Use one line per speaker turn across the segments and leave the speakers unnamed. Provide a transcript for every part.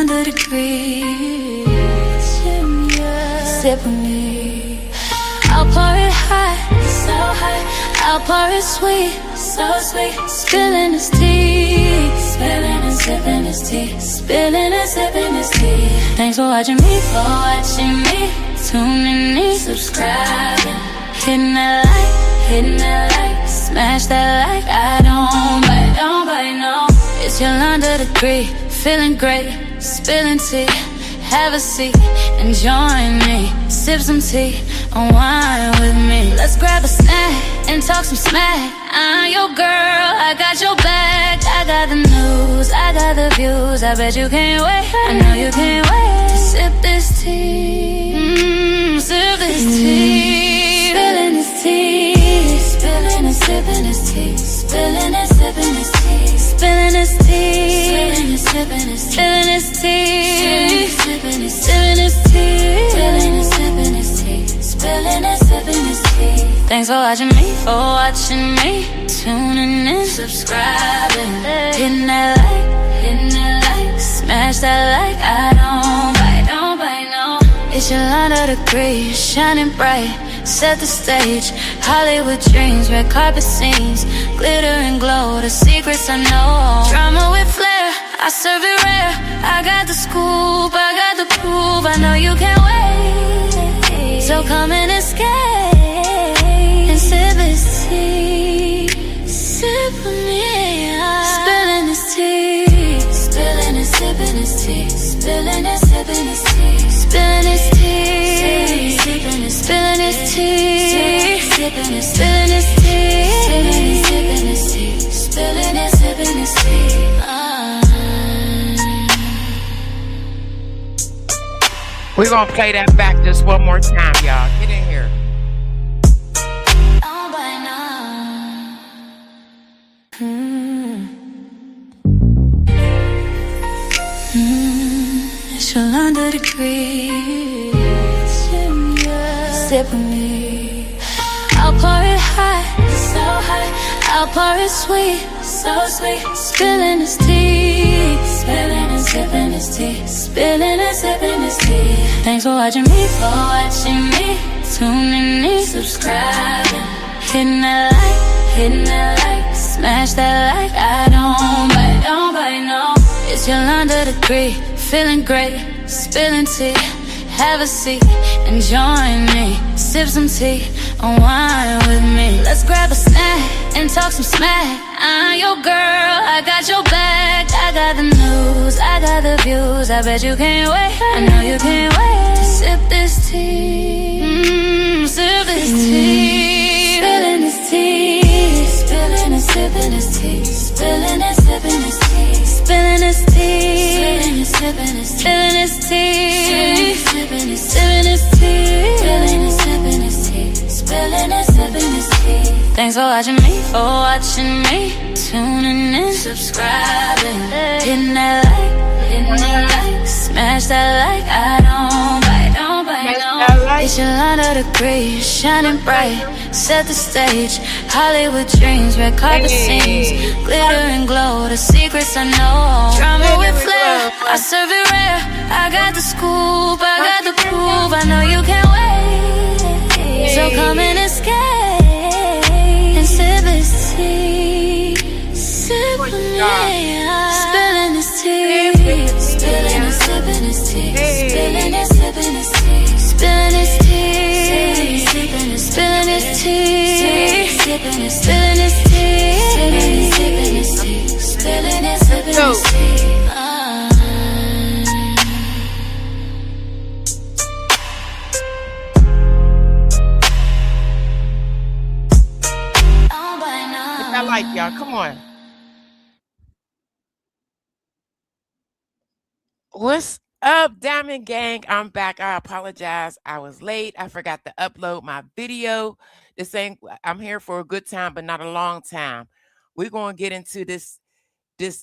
100 degrees. Sip with me. I'll pour it hot, so hot. I'll pour it sweet, so sweet. Spilling his tea, spilling and sipping his tea, spilling and sipping his tea. Thanks for watching me, tuning in, subscribing, hitting that like, smash that like. I don't bite, no. It's your 100 degree, feeling great, spilling tea. Have a seat and join me. Sip some tea, unwind with me. Let's grab a snack and talk some smack. I'm your girl, I got your back. I got the news, I got the views. I bet you can't wait, I know you can't wait to sip this tea. Sip this tea. Spilling this tea. Spilling and sipping this tea. Spilling and sipping this tea. Spilling this tea. Spilling and sipping this tea. Spilling this tea. Spilling and sipping this tea. Spilling and sipping this tea. Spilling and sipping this tea. Thanks for watching me, tuning in, subscribing, hitting that like, smash that like. I don't bite, no. It's your 100 degrees, shining bright. Set the stage, Hollywood dreams, red carpet scenes, glitter and glow, the secrets I know. Drama with flair, I serve it rare. I got the scoop, I got the proof. I know you can't wait, so come and escape and sip this tea. Sip with me, spilling this tea, spilling and sipping this tea, spilling and sipping this tea, spilling this tea, spilling this tea, spilling this tea, spilling this tea, spilling and sipping this tea.
We're gonna play that back just one more time, y'all. Get in here.
It's your 100 degrees. Sip with me. I'll pour it hot, so hot. I'll pour it sweet, so sweet. Spilling this tea, spilling and sipping this tea, spilling and sipping this tea. Thanks for watching me, tuning in, subscribing, hitting that like, smash that like. I don't bite, no. It's your 100 degree, feeling great, spilling tea. Have a seat and join me. Sip some tea, unwind with me. Let's grab a snack and talk some smack. I'm your girl, I got your back. I got the news, I got the views. I bet you can't wait, I know you can't wait to sip this tea. Sip this tea. Spilling this tea. Spilling and sipping this tea. Spilling and sipping this tea. Spilling this tea. Spilling and sipping this tea. Spilling this tea. Spilling and sipping this tea. Spilling and sipping this tea. Spilling and sipping this tea. Thanks for watching me, tuning in, subscribing, hitting that like, smash that like. I don't bite, no. It's your 100 degrees, shining bright. Set the stage, Hollywood dreams, red carpet scenes, glitter and glow, the secrets I know. Drama with flair, I serve it rare. I got the scoop, I got the proof. I know you can't wait, so come and escape and sip this tea. Sip with me, spilling this tea, spilling and sipping this tea, spilling and sipping this tea, spilling this tea, spilling this tea, spilling this tea, spilling this tea, spilling and sipping this tea.
I like y'all. Come on. What's up, Diamond Gang? I'm back. I apologize. I was late. I forgot to upload my video. I'm here for a good time, but not a long time. We're going to get into this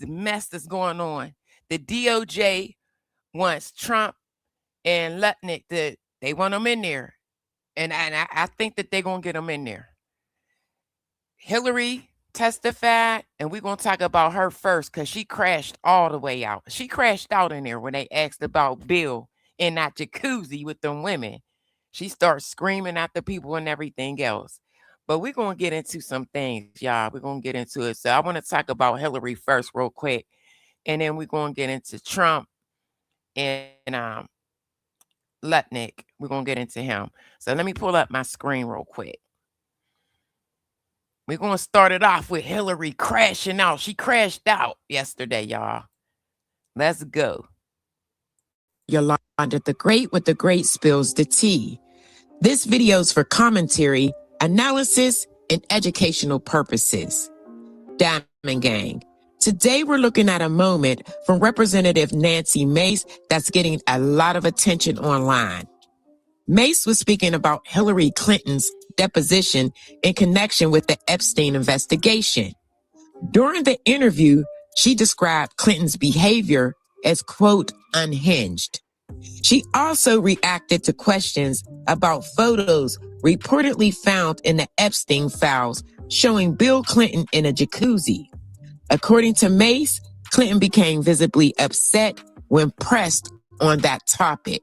mess that's going on. The DOJ wants Trump and Lutnick. They want them in there. And I think that they're going to get them in there. Hillary testified, and we're going to talk about her first because she crashed all the way out. She crashed out in there when they asked about Bill in that jacuzzi with them women. She starts screaming at the people and everything else. But we're going to get into some things, y'all. We're going to get into it. So I want to talk about Hillary first real quick, and then we're going to get into Trump and Lutnick. We're going to get into him. So let me pull up my screen real quick. We're going to start it off with Hillary crashing out. She crashed out yesterday, y'all. Let's go.
Yolanda the Great with the Great spills the tea. This video's for commentary, analysis, and educational purposes. Diamond Gang. Today we're looking at a moment from Representative Nancy Mace that's getting a lot of attention online. Mace was speaking about Hillary Clinton's deposition in connection with the Epstein investigation. During the interview, she described Clinton's behavior as, quote, unhinged. She also reacted to questions about photos reportedly found in the Epstein files showing Bill Clinton in a jacuzzi. According to Mace, Clinton became visibly upset when pressed on that topic.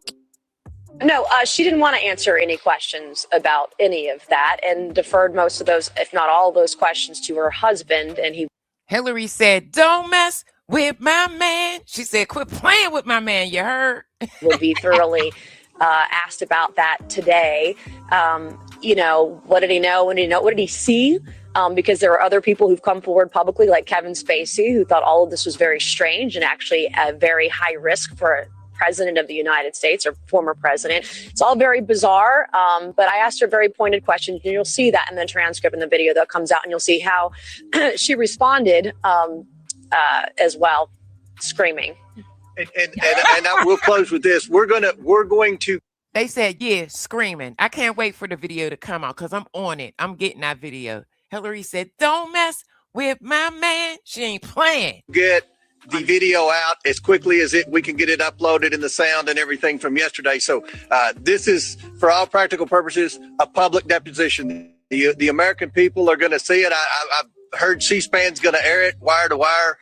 No, she didn't want to answer any questions about any of that and deferred most of those, if not all of those questions, to her husband. And
Hillary said, "Don't mess with my man." She said, "Quit playing with my man." You heard?
will be thoroughly asked about that today. What did he know? When did he know? What did he see? Because there are other people who've come forward publicly, like Kevin Spacey, who thought all of this was very strange and actually a very high risk for a president of the United States or former president. It's all very bizarre. But I asked her very pointed questions, and you'll see that in the transcript in the video that comes out, and you'll see how she responded as well, screaming.
And I will close with this. We're going to.
They said, yeah, screaming. I can't wait for the video to come out because I'm on it. I'm getting that video. Hillary said, "Don't mess with my man." She ain't playing.
Get the video out as quickly as we can get it uploaded and the sound and everything from yesterday. So this is, for all practical purposes, a public deposition. The American people are going to see it. I've heard C-SPAN's going to air it wire to wire.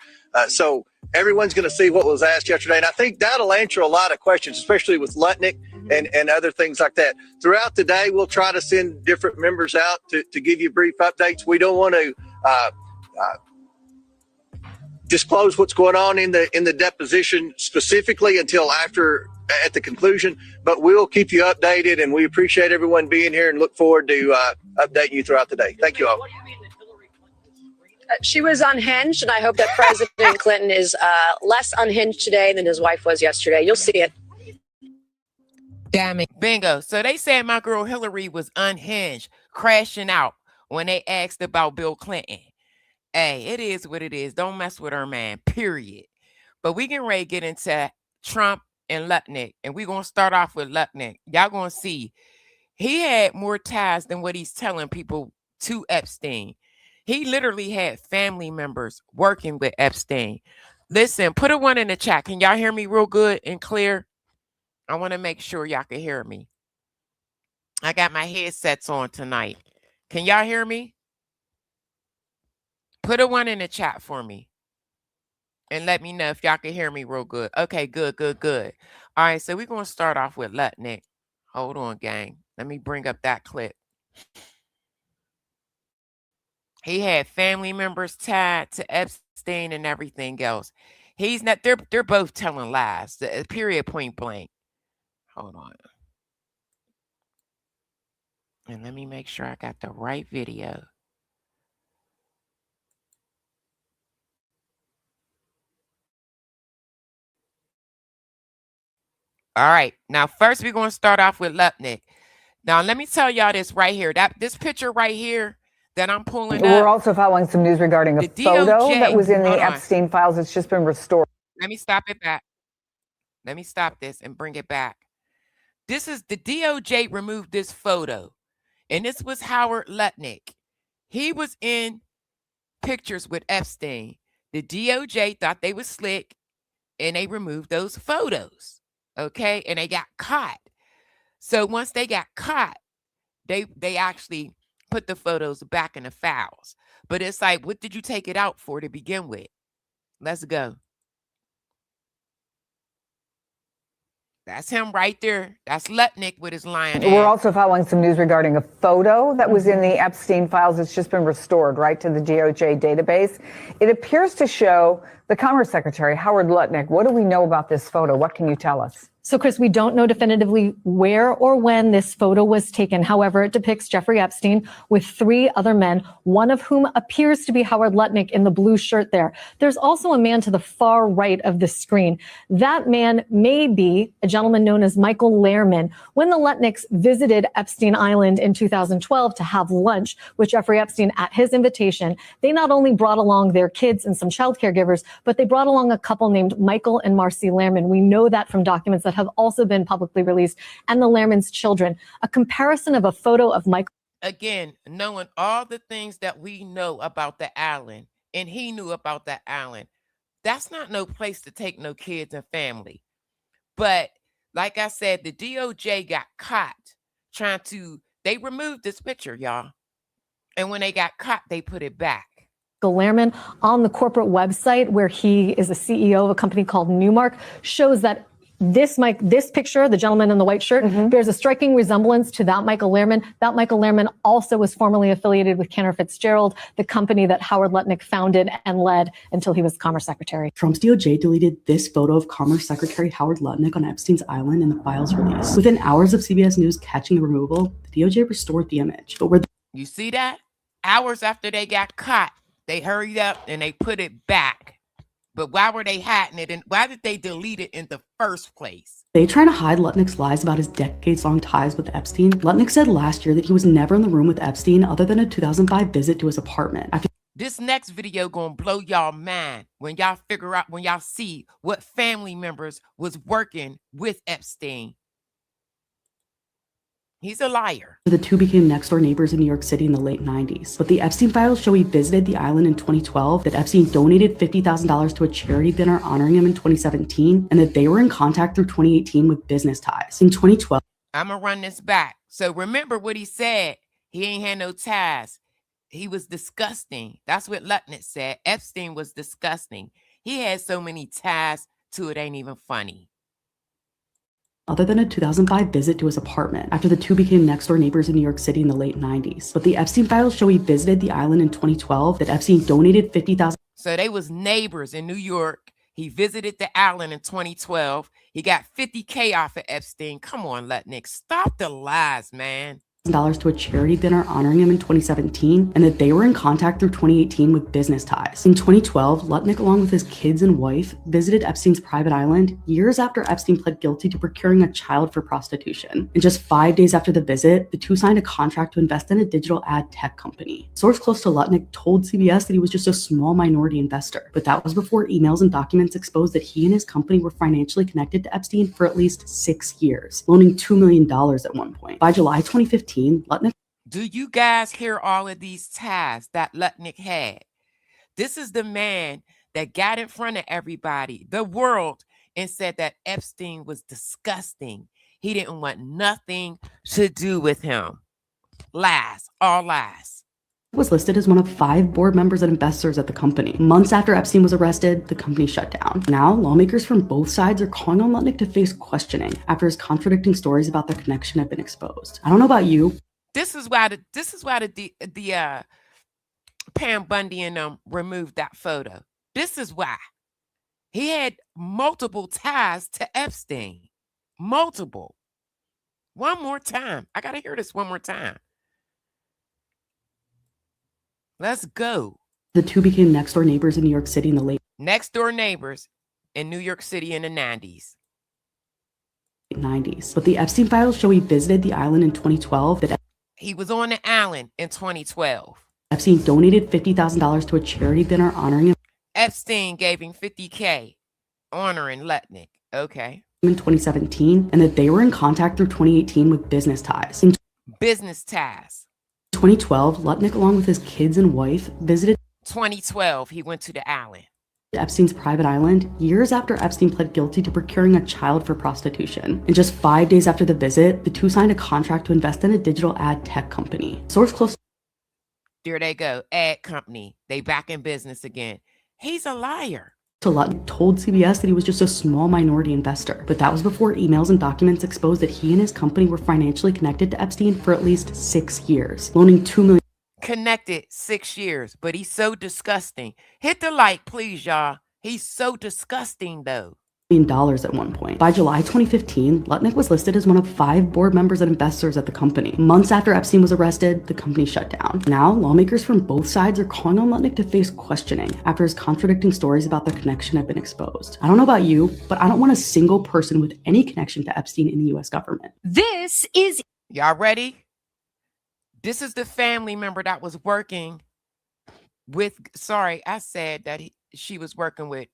So everyone's going to see what was asked yesterday. And I think that'll answer a lot of questions, especially with Lutnick and other things like that. Throughout the day, we'll try to send different members out to give you brief updates. We don't want to disclose what's going on in the deposition specifically until at the conclusion, but we'll keep you updated, and we appreciate everyone being here and look forward to updating you throughout the day. Thank you all.
She was unhinged, and I hope that President Clinton is less unhinged today than his wife was yesterday. You'll see it.
Damn it. Bingo. So they said my girl Hillary was unhinged, crashing out when they asked about Bill Clinton. Hey, it is what it is. Don't mess with her, man, period. But we getting ready to get into Trump and Lutnick, and we're going to start off with Lutnick. Y'all going to see he had more ties than what he's telling people to Epstein. He literally had family members working with Epstein. Listen, put a 1 in the chat. Can y'all hear me real good and clear? I want to make sure y'all can hear me. I got my headsets on tonight. Can y'all hear me? Put a 1 in the chat for me. And let me know if y'all can hear me real good. Okay, good. All right, so we're going to start off with Lutnick. Hold on, gang. Let me bring up that clip. He had family members tied to Epstein and everything else. He's not, they're both telling lies, period, point blank. Hold on. And let me make sure I got the right video. All right. Now, first, we're going to start off with Lutnick. Now, let me tell y'all this right here. This picture right here that I'm pulling up.
We're also following some news regarding a photo that was in the Epstein files. It's just been restored.
Let me stop it back. Let me stop this and bring it back. This is the DOJ removed this photo. And this was Howard Lutnick. He was in pictures with Epstein. The DOJ thought they was slick and they removed those photos. Okay. And they got caught. So once they got caught, they actually put the photos back in the files. But it's like, what did you take it out for to begin with? Let's go. That's him right there. That's Lutnick with his lion head.
We're also following some news regarding a photo that was in the Epstein files. It's just been restored, right, to the DOJ database. It appears to show the Commerce Secretary, Howard Lutnick. What do we know about this photo? What can you tell us?
So, Chris, we don't know definitively where or when this photo was taken. However, it depicts Jeffrey Epstein with 3 other men, one of whom appears to be Howard Lutnick in the blue shirt there. There's also a man to the far right of the screen. That man may be a gentleman known as Michael Lehrman. When the Lutnicks visited Epstein Island in 2012 to have lunch with Jeffrey Epstein at his invitation, they not only brought along their kids and some child caregivers, but they brought along a couple named Michael and Marcy Lehrman. We know that from documents that have also been publicly released, and the Lehrman's children. A comparison of a photo of Michael.
Again, knowing all the things that we know about the island, and he knew about the island, that's not no place to take no kids and family. But like I said, the DOJ got caught they removed this picture, y'all. And when they got caught, they put it back.
Lehrman on the corporate website, where he is a CEO of a company called Newmark, shows that this picture, the gentleman in the white shirt, bears a striking resemblance to that Michael Lehrman. That Michael Lehrman also was formerly affiliated with Cantor Fitzgerald, the company that Howard Lutnick founded and led until he was Commerce Secretary.
Trump's DOJ deleted this photo of Commerce Secretary Howard Lutnick on Epstein's Island in the files release. Within hours of CBS News catching the removal, the DOJ restored the image. But
you see that? Hours after they got caught, they hurried up and they put it back. But why were they hiding it? And why did they delete it in the first place?
They trying to hide Lutnick's lies about his decades-long ties with Epstein. Lutnick said last year that he was never in the room with Epstein other than a 2005 visit to his apartment.
This next video gonna blow y'all mind when y'all see what family members was working with Epstein. He's a liar.
The two became next-door neighbors in New York City in the late 90s. But the Epstein files show he visited the island in 2012, that Epstein donated $50,000 to a charity dinner honoring him in 2017, and that they were in contact through 2018 with business ties. In 2012...
I'm going to run this back. So remember what he said. He ain't had no ties. He was disgusting. That's what Lutnick said. Epstein was disgusting. He had so many ties to it ain't even funny.
Other than a 2005 visit to his apartment, after the two became next-door neighbors in New York City in the late 90s. But the Epstein files show he visited the island in 2012, that Epstein donated $50,000.
So they was neighbors in New York. He visited the island in 2012. He got $50K off of Epstein. Come on, Lutnick. Stop the lies, man.
To a charity dinner honoring him in 2017, and that they were in contact through 2018 with business ties. In 2012, Lutnick, along with his kids and wife, visited Epstein's private island years after Epstein pled guilty to procuring a child for prostitution. And just 5 days after the visit, the two signed a contract to invest in a digital ad tech company. A source close to Lutnick told CBS that he was just a small minority investor, but that was before emails and documents exposed that he and his company were financially connected to Epstein for at least 6 years, loaning $2 million at one point. By July 2015, Lutnick.
Do you guys hear all of these ties that Lutnick had? This is the man that got in front of everybody, the world, and said that Epstein was disgusting. He didn't want nothing to do with him. Lies, all lies.
Was listed as one of 5 board members and investors at the company. Months after Epstein was arrested, the company shut down. Now, lawmakers from both sides are calling on Lutnick to face questioning after his contradicting stories about their connection have been exposed. I don't know about you.
This is why the Pam Bundy and them removed that photo. This is why. He had multiple ties to Epstein. Multiple. One more time. I gotta hear this one more time. Let's go.
The two became next-door neighbors in New York City in the late...
Next-door neighbors in New York City in the 90s.
But the Epstein files show he visited the island in 2012. That
he was on the island in 2012.
Epstein donated $50,000 to a charity dinner honoring him.
Epstein gave him $50K honoring Lutnick. Okay.
In 2017, and that they were in contact through 2018 with business ties.
Business ties.
2012, Lutnick, along with his kids and wife, visited.
2012, he went to the island.
Epstein's private island years after Epstein pled guilty to procuring a child for prostitution. And just 5 days after the visit, the two signed a contract to invest in a digital ad tech company. Source close.
There they go. Ad company. They back in business again. He's a liar.
So Lutnick told CBS that he was just a small minority investor, but that was before emails and documents exposed that he and his company were financially connected to Epstein for at least 6 years, loaning $2 million.
Connected 6 years, but he's so disgusting. Hit the like, please, y'all. He's so disgusting, though.
At one point. By July 2015, Lutnick was listed as one of 5 board members and investors at the company. Months after Epstein was arrested, the company shut down. Now, lawmakers from both sides are calling on Lutnick to face questioning after his contradicting stories about their connection have been exposed. I don't know about you, but I don't want a single person with any connection to Epstein in the U.S. government.
This is...
Y'all ready? This is the family member that was working with... Sorry, I said that she was working with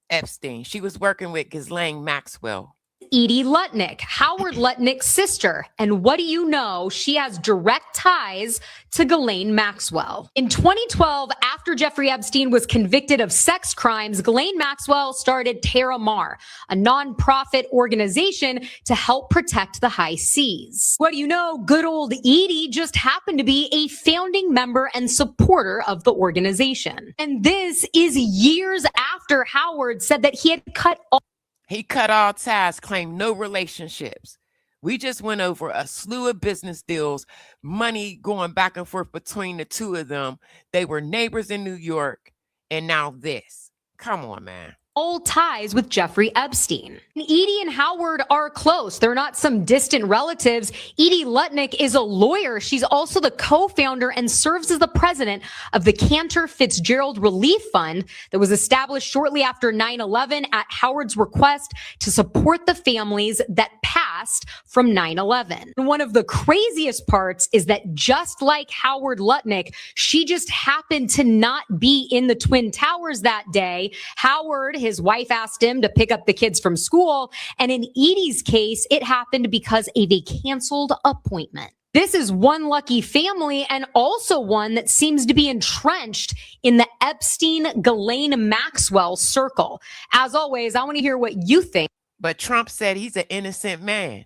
Epstein. She was working with Ghislaine Maxwell.
Edie Lutnick, Howard Lutnick's sister. And what do you know? She has direct ties to Ghislaine Maxwell. In 2012, after Jeffrey Epstein was convicted of sex crimes, Ghislaine Maxwell started Terra Mar, a nonprofit organization to help protect the high seas. What do you know? Good old Edie just happened to be a founding member and supporter of the organization. And this is years after Howard said that he had cut all
ties, claimed no relationships. We just went over a slew of business deals, money going back and forth between the two of them. They were neighbors in New York, and now this. Come on, man.
All ties with Jeffrey Epstein. Edie and Howard are close. They're not some distant relatives. Edie Lutnick is a lawyer. She's also the co-founder and serves as the president of the Cantor Fitzgerald Relief Fund that was established shortly after 9/11 at Howard's request to support the families that passed from 9/11. And one of the craziest parts is that just like Howard Lutnick, she just happened to not be in the Twin Towers that day. Howard, his wife, asked him to pick up the kids from school. And in Edie's case, it happened because of a canceled appointment. This is one lucky family and also one that seems to be entrenched in the Epstein-Ghislaine Maxwell circle. As always, I want to hear what you think.
But Trump said he's an innocent man.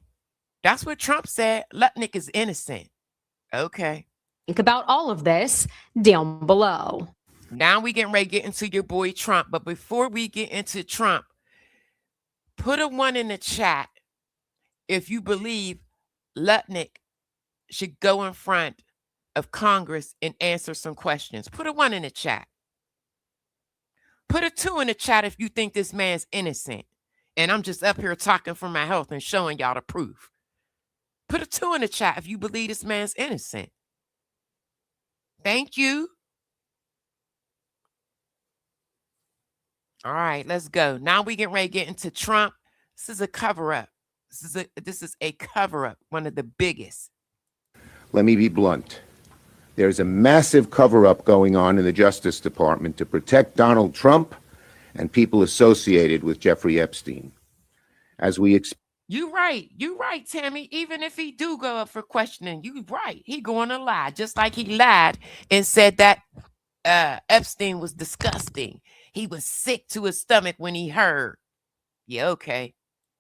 That's what Trump said. Lutnick is innocent. Okay.
Think about all of this down below.
Now we getting ready to get into your boy Trump. But before we get into Trump, put a 1 in the chat if you believe Lutnick should go in front of Congress and answer some questions. Put a 1 in the chat. Put a 2 in the chat if you think this man's innocent. And I'm just up here talking for my health and showing y'all the proof. Put a 2 in the chat if you believe this man's innocent. Thank you. All right, let's go. Now we get ready to get into Trump. This is a cover-up. This is a cover-up, one of the biggest.
Let me be blunt. There's a massive cover-up going on in the Justice Department to protect Donald Trump and people associated with Jeffrey Epstein. As we
You right, Tammy. Even if he do go up for questioning, you right. He going to lie, just like he lied and said that Epstein was disgusting. He was sick to his stomach when he heard. Yeah, okay.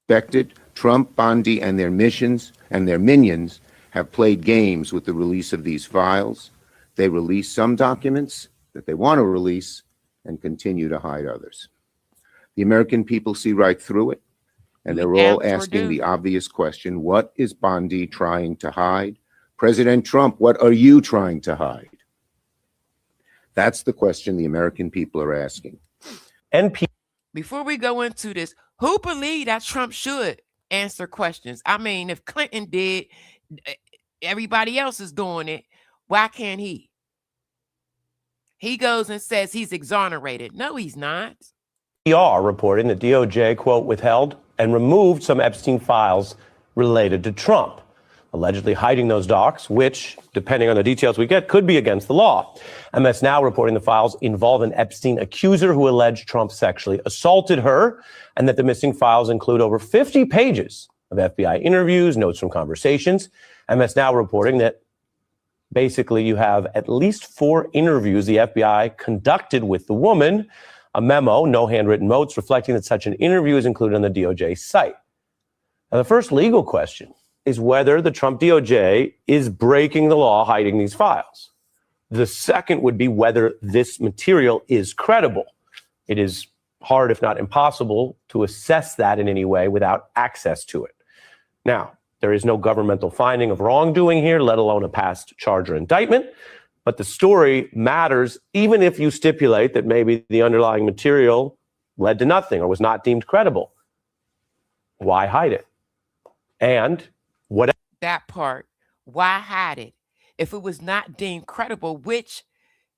expected, Trump, Bondi, and their minions have played games with the release of these files. They release some documents that they want to release and continue to hide others. The American people see right through it, and they're all asking the obvious question: what is Bondi trying to hide? President Trump, what are you trying to hide? That's the question the American people are asking.
Before we go into this, who believe that Trump should answer questions? I mean, if Clinton did, everybody else is doing it. Why can't he? He goes and says he's exonerated. No, he's not.
PR reporting the DOJ, quote, withheld and removed some Epstein files related to Trump, allegedly hiding those docs, which, depending on the details we get, could be against the law. MS Now reporting the files involve an Epstein accuser who alleged Trump sexually assaulted her, and that the missing files include over 50 pages of FBI interviews, notes from conversations. MS Now reporting that basically you have at least 4 interviews the FBI conducted with the woman, a memo, no handwritten notes, reflecting that such an interview is included on the DOJ site. Now, the first legal question is whether the Trump DOJ is breaking the law hiding these files. The second would be whether this material is credible. It is hard, if not impossible, to assess that in any way without access to it. Now, there is no governmental finding of wrongdoing here, let alone a past charge or indictment. But the story matters even if you stipulate that maybe the underlying material led to nothing or was not deemed credible. Why hide it? And what?
That part. Why hide it? If it was not deemed credible, which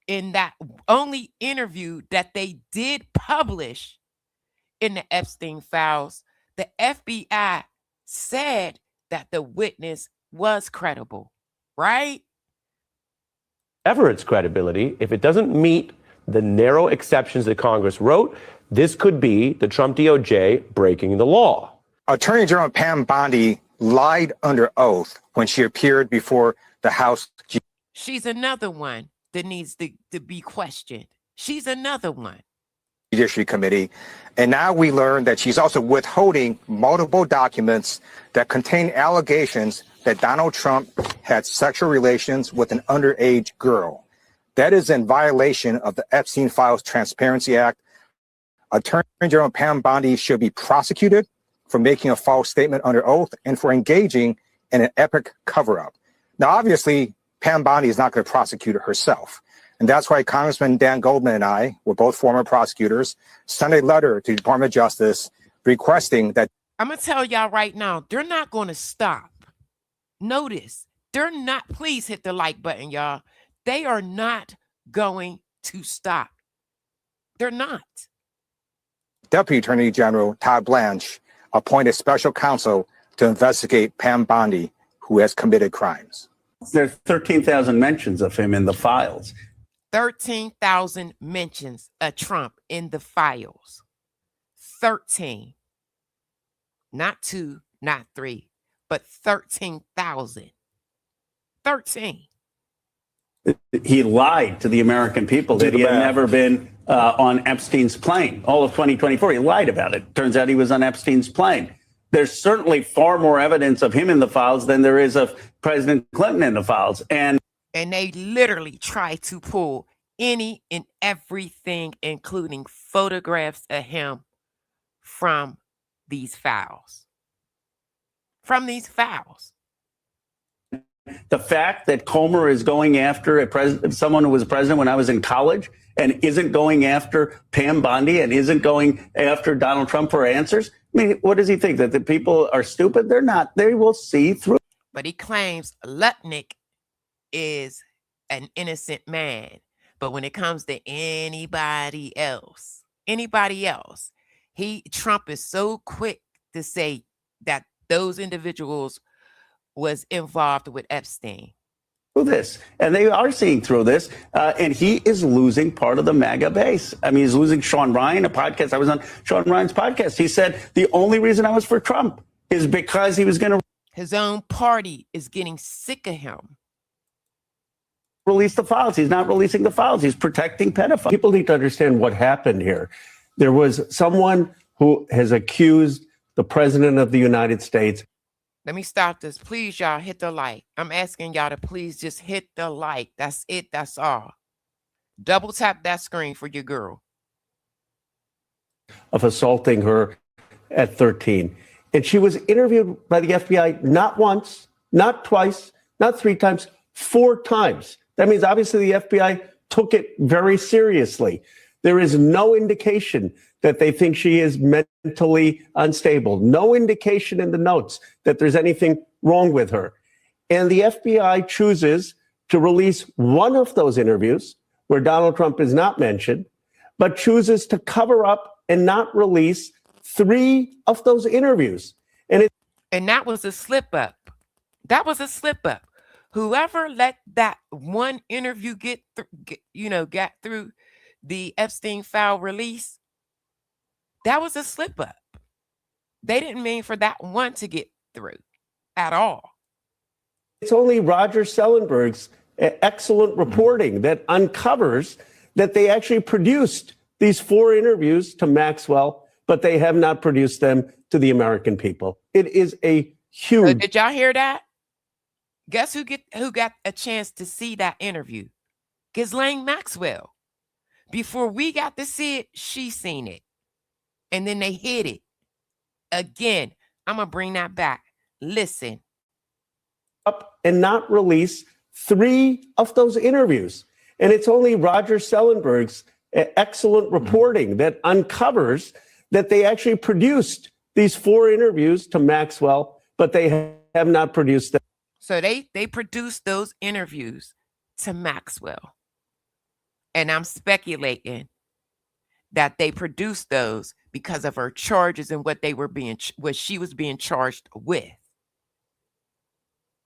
in that only interview that they did publish in the Epstein files, the FBI said that the witness was credible, right?
Ever its credibility, if it doesn't meet the narrow exceptions that Congress wrote, this could be the Trump DOJ breaking the law.
Attorney General Pam Bondi lied under oath when she appeared before the House.
She's another one that needs to be questioned. She's another one.
Judiciary Committee. And now we learn that she's also withholding multiple documents that contain allegations that Donald Trump had sexual relations with an underage girl. That is in violation of the Epstein Files Transparency Act. Attorney General Pam Bondi should be prosecuted for making a false statement under oath and for engaging in an epic cover-up. Now, obviously, Pam Bondi is not going to prosecute herself. And that's why Congressman Dan Goldman and I, we're both former prosecutors, sent a letter to the Department of Justice requesting that.
I'm going to tell y'all right now, they're not going to stop. Notice, they're not, please hit the like button, y'all. They are not going to stop. They're not.
Deputy Attorney General Todd Blanche appoint a special counsel to investigate Pam Bondi, who has committed crimes.
There's 13,000 mentions of him in the files.
13,000 mentions of Trump in the files. 13. Not 2, not 3, but 13,000. 13.
He lied to the American people that he had never been on Epstein's plane. All of 2024, he lied about it. Turns out he was on Epstein's plane. There's certainly far more evidence of him in the files than there is of President Clinton in the files. And
they literally try to pull any and everything, including photographs of him, from these files. From these files.
The fact that Comer is going after someone who was president when I was in college and isn't going after Pam Bondi and isn't going after Donald Trump for answers. I mean, what does he think? That the people are stupid? They're not. They will see through.
But he claims Lutnick is an innocent man. But when it comes to anybody else, Trump is so quick to say that those individuals was involved with Epstein.
This, and they are seeing through this, and he is losing part of the MAGA base. I mean, he's losing Sean Ryan, a podcast. I was on Sean Ryan's podcast. He said the only reason I was for Trump is because he was going to.
His own party is getting sick of him.
Release the files. He's not releasing the files. He's protecting pedophiles. People need to understand what happened here. There was someone who has accused the president of the United States.
Let me stop this. Please, y'all, hit the like. I'm asking y'all to please just hit the like. That's it. That's all. Double tap that screen for your girl.
Of assaulting her at 13. And she was interviewed by the FBI not once, not twice, not 3 times, 4 times. That means obviously the FBI took it very seriously. There is no indication that they think she is mentally unstable. No indication in the notes that there's anything wrong with her. And the FBI chooses to release one of those interviews where Donald Trump is not mentioned, but chooses to cover up and not release 3 of those interviews. And
that was a slip up. That was a slip up. Whoever let that one interview get through the Epstein file release, that was a slip up. They didn't mean for that one to get through at all.
It's only Roger Sellenberg's excellent reporting that uncovers that they actually produced these 4 interviews to Maxwell, but they have not produced them to the American people. It is a huge.
Did y'all hear that? Guess who got a chance to see that interview? Ghislaine Maxwell. Before we got to see it, she seen it. And then they hid it. Again, I'm going to bring that back. Listen.
Up and not release 3 of those interviews. And it's only Roger Sellenberg's excellent reporting that uncovers that they actually produced these 4 interviews to Maxwell, but they have not produced them.
So they produced those interviews to Maxwell. And I'm speculating that they produced those because of her charges and what she was being charged with.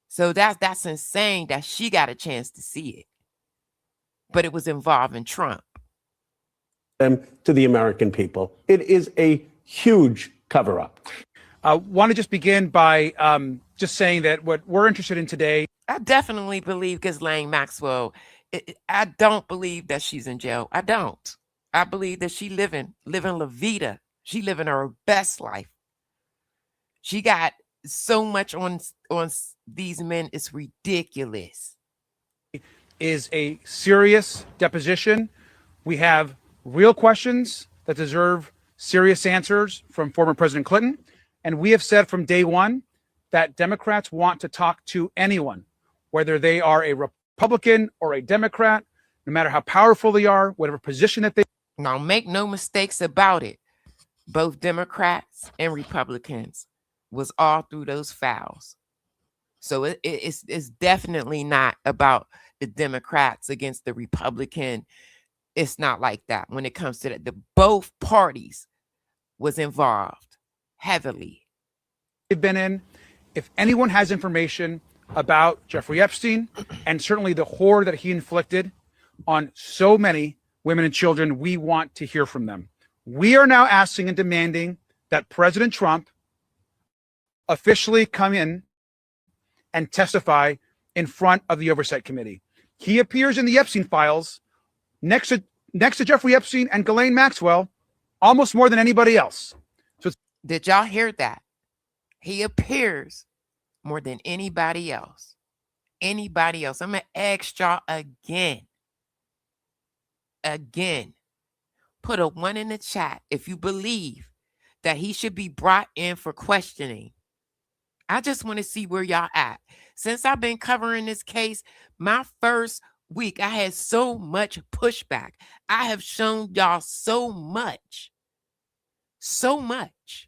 So that's insane that she got a chance to see it. But it was involving Trump.
Them to the American people. It is a huge cover-up.
I want to just begin by just saying that what we're interested in today.
I definitely believe Ghislaine Maxwell. I don't believe that she's in jail. I don't. I believe that she living La Vida. She living her best life. She got so much on these men. It's ridiculous.
Is a serious deposition. We have real questions that deserve serious answers from former President Clinton. And we have said from day one that Democrats want to talk to anyone, whether they are a Republican or a Democrat, no matter how powerful they are, whatever position that they.
Now, make no mistakes about it. Both Democrats and Republicans was all through those files. So it's definitely not about the Democrats against the Republican. It's not like that when it comes to that. Both parties was involved heavily.
They've been in. If anyone has information about Jeffrey Epstein and certainly the horror that he inflicted on so many women and children, we want to hear from them. We are now asking and demanding that President Trump officially come in and testify in front of the Oversight Committee. He appears in the Epstein files next to Jeffrey Epstein and Ghislaine Maxwell almost more than anybody else. So
did y'all hear that? He appears more than anybody else. Anybody else. I'm going to ask y'all again. Put a 1 in the chat if you believe that he should be brought in for questioning. I just want to see where y'all at. Since I've been covering this case, my first week, I had so much pushback. I have shown y'all so much. So much.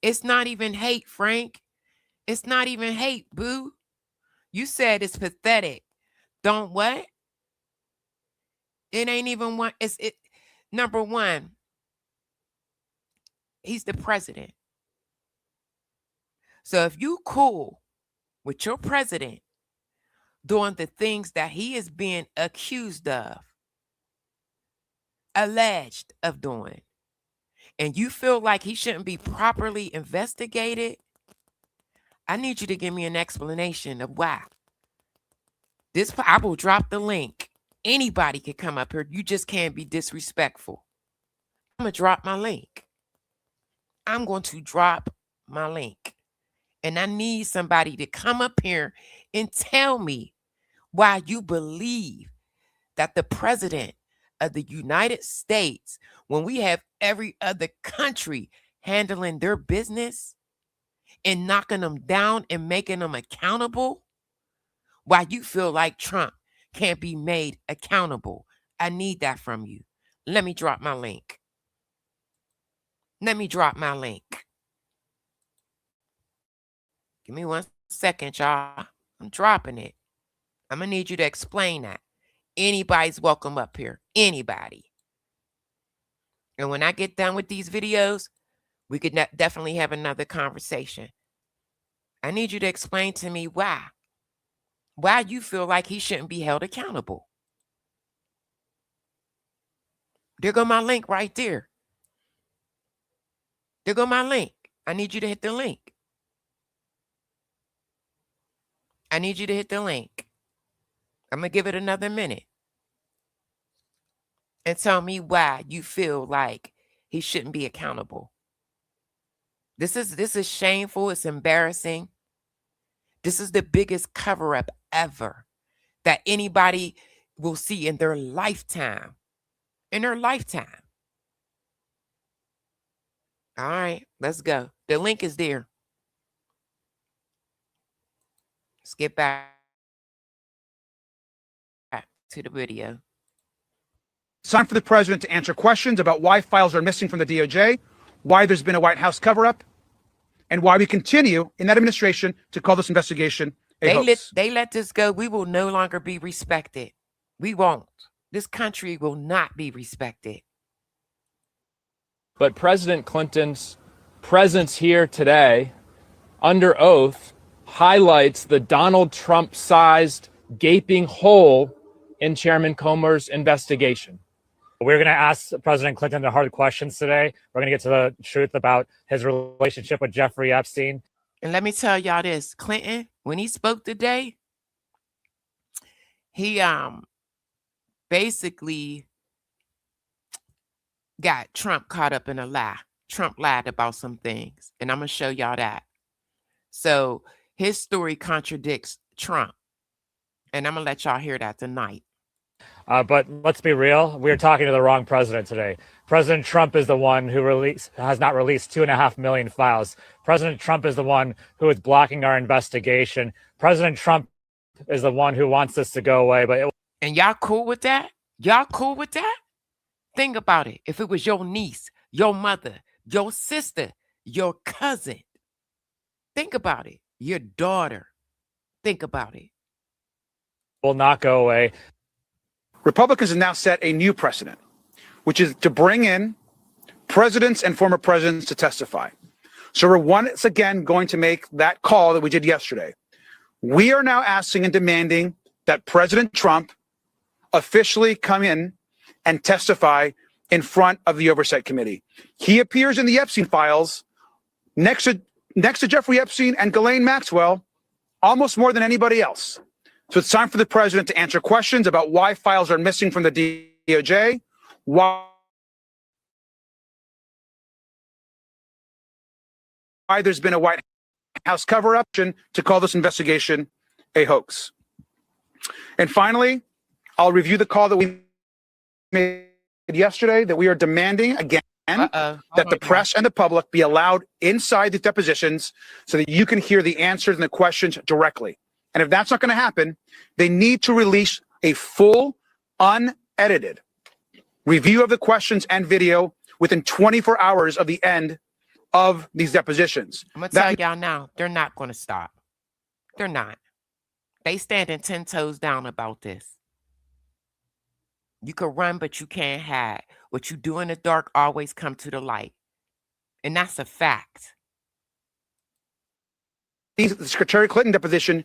It's not even hate, Frank. It's not even hate, boo. You said it's pathetic. Don't what? It ain't even one. Number one, he's the president. So if you cool with your president doing the things that he is being accused of, alleged of doing, and you feel like he shouldn't be properly investigated, I need you to give me an explanation of why. I will drop the link. Anybody can come up here. You just can't be disrespectful. I'm going to drop my link. I'm going to drop my link. And I need somebody to come up here and tell me why you believe that the president of the United States, when we have every other country handling their business and knocking them down and making them accountable, why you feel like Trump can't be made accountable. I need that from you. Let me drop my link. Let me drop my link. Give me 1 second, y'all. I'm dropping it. I'm going to need you to explain that. Anybody's welcome up here. Anybody. And when I get done with these videos, we could definitely have another conversation. I need you to explain to me why. Why you feel like he shouldn't be held accountable. There go my link right there. There go my link. I need you to hit the link. I need you to hit the link. I'm going to give it another minute. And tell me why you feel like he shouldn't be accountable. This is shameful. It's embarrassing. This is the biggest cover-up ever. that anybody will see in their lifetime. In their lifetime. All right, let's go. The link is there. Let's get back to the video.
It's time for the president to answer questions about why files are missing from the DOJ, why there's been a White House cover-up, and why we continue in that administration to call this investigation a hoax.
They let this go. We will no longer be respected. We won't. This country will not be respected.
But President Clinton's presence here today, under oath, highlights the Donald Trump-sized gaping hole in Chairman Comer's investigation.
We're going to ask President Clinton the hard questions today. We're going to get to the truth about his relationship with Jeffrey Epstein.
And let me tell y'all this, Clinton, when he spoke today, he basically got Trump caught up in a lie. Trump lied about some things, and I'm going to show y'all that. So his story contradicts Trump, and I'm going to let y'all hear that tonight.
But let's be real. We're talking to the wrong president today. President Trump is the one who has not released 2.5 million files. President Trump is the one who is blocking our investigation. President Trump is the one who wants this to go away.
And y'all cool with that? Y'all cool with that? Think about it. If it was your niece, your mother, your sister, your cousin, think about it. Your daughter, think about it.
Will not go away.
Republicans have now set a new precedent, which is to bring in presidents and former presidents to testify. So we're once again going to make that call that we did yesterday. We are now asking and demanding that President Trump officially come in and testify in front of the Oversight Committee. He appears in the Epstein files next to Jeffrey Epstein and Ghislaine Maxwell almost more than anybody else. So it's time for the president to answer questions about why files are missing from the DOJ, why there's been a White House cover-up to call this investigation a hoax. And finally, I'll review the call that we made yesterday, that we are demanding again that the press and the public be allowed inside the depositions so that you can hear the answers and the questions directly. And if that's not going to happen, they need to release a full, unedited review of the questions and video within 24 hours of the end of these depositions.
I'm going to tell y'all now, they're not going to stop. They're not. They standing 10 toes down about this. You can run, but you can't hide. What you do in the dark always come to the light. And that's a fact.
The Secretary Clinton deposition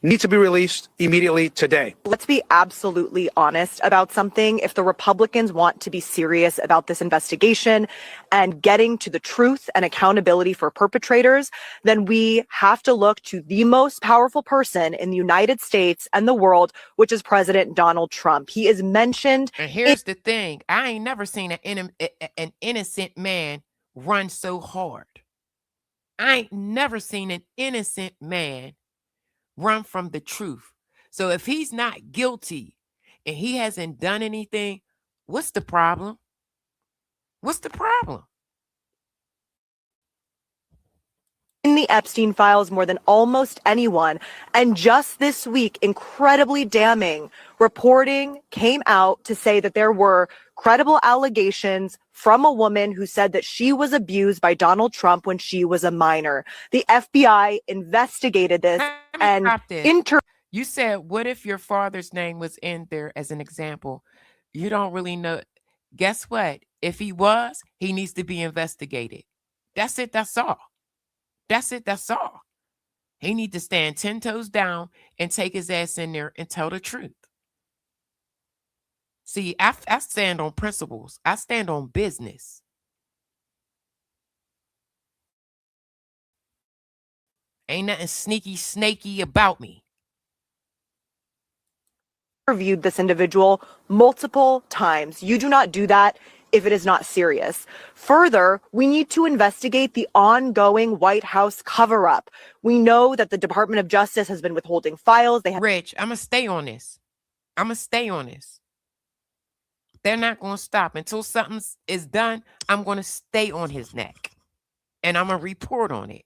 needs to be released immediately today.
Let's be absolutely honest about something. If the Republicans want to be serious about this investigation and getting to the truth and accountability for perpetrators, then we have to look to the most powerful person in the United States and the world, which is President Donald Trump. He is mentioned.
And here's the thing. I ain't never seen an innocent man run so hard. I ain't never seen an innocent man run from the truth. So if he's not guilty and he hasn't done anything, what's the problem? What's the problem?
In the Epstein files more than almost anyone. And just this week, incredibly damning reporting came out to say that there were credible allegations from a woman who said that she was abused by Donald Trump when she was a minor. The FBI investigated this and
You said, what if your father's name was in there as an example? You don't really know. Guess what? If he was, he needs to be investigated. That's it. That's all. That's it. That's all. He need to stand 10 toes down and take his ass in there and tell the truth. See, I stand on principles. I stand on business. Ain't nothing sneaky, snaky about me.
Interviewed this individual multiple times. You do not do that if it is not serious. Further, we need to investigate the ongoing White House cover-up. We know that the Department of Justice has been withholding files.
Rich, I'm going to stay on this. I'm going to stay on this. They're not going to stop until something is done. I'm going to stay on his neck, and I'm going to report on it.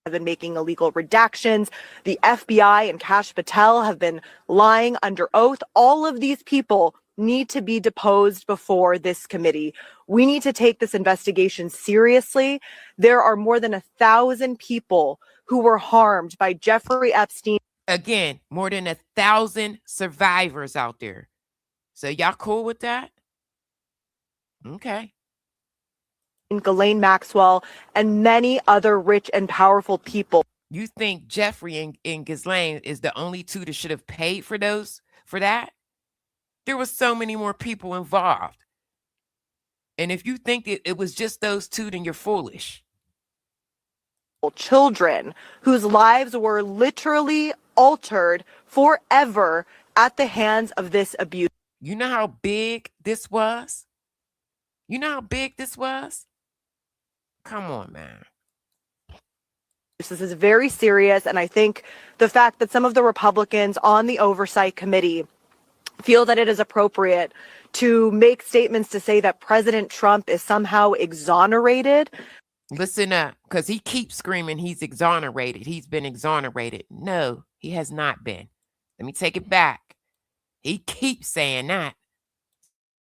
Have been making illegal redactions. The FBI and Kash Patel have been lying under oath. All of these people need to be deposed before this committee. We need to take this investigation seriously. There are more than 1,000 people who were harmed by Jeffrey Epstein.
Again, more than 1,000 survivors out there. So y'all cool with that? Okay.
Ghislaine Maxwell, and many other rich and powerful people.
You think Jeffrey and Ghislaine is the only two that should have paid for that? There was so many more people involved. And if you think it was just those two, then you're foolish.
Children whose lives were literally altered forever at the hands of this abuse.
You know how big this was? You know how big this was? Come on, man.
This is very serious, and I think the fact that some of the Republicans on the Oversight Committee feel that it is appropriate to make statements to say that President Trump is somehow exonerated.
Listen up, because he keeps screaming he's exonerated. He's been exonerated. No, he has not been. Let me take it back. He keeps saying that,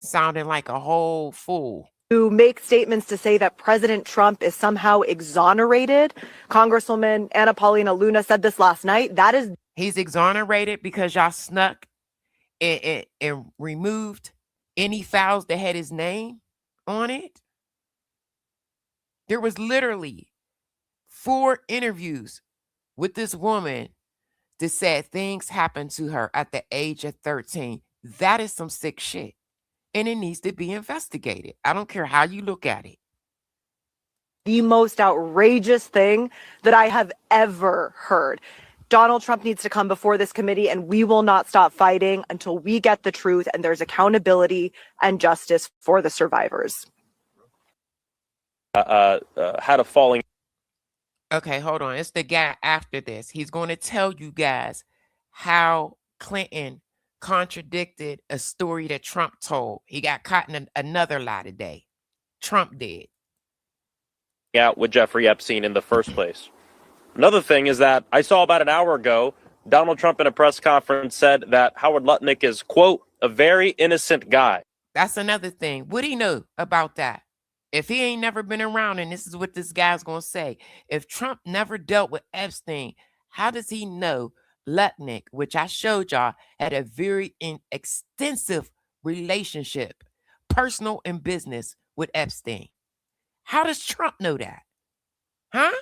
sounding like a whole fool.
To make statements to say that President Trump is somehow exonerated. Congresswoman Anna Paulina Luna said this last night.
He's exonerated because y'all snuck and removed any files that had his name on it. There was literally 4 interviews with this woman that said things happened to her at the age of 13. That is some sick shit. And it needs to be investigated. I don't care how you look at it.
The most outrageous thing that I have ever heard. Donald Trump needs to come before this committee, and we will not stop fighting until we get the truth and there's accountability and justice for the survivors.
Had a falling.
Okay, hold on. It's the guy after this. He's going to tell you guys how Clinton contradicted a story that Trump told. He got caught in another lie today. Trump did.
Out with Jeffrey Epstein in the first place. Another thing is that I saw about an hour ago, Donald Trump in a press conference said that Howard Lutnick is, quote, a very innocent guy.
That's another thing. What do you know about that? If he ain't never been around, and this is what this guy's going to say, if Trump never dealt with Epstein, how does he know Lutnick, which I showed y'all, had a very extensive relationship, personal and business, with Epstein? How does Trump know that? Huh?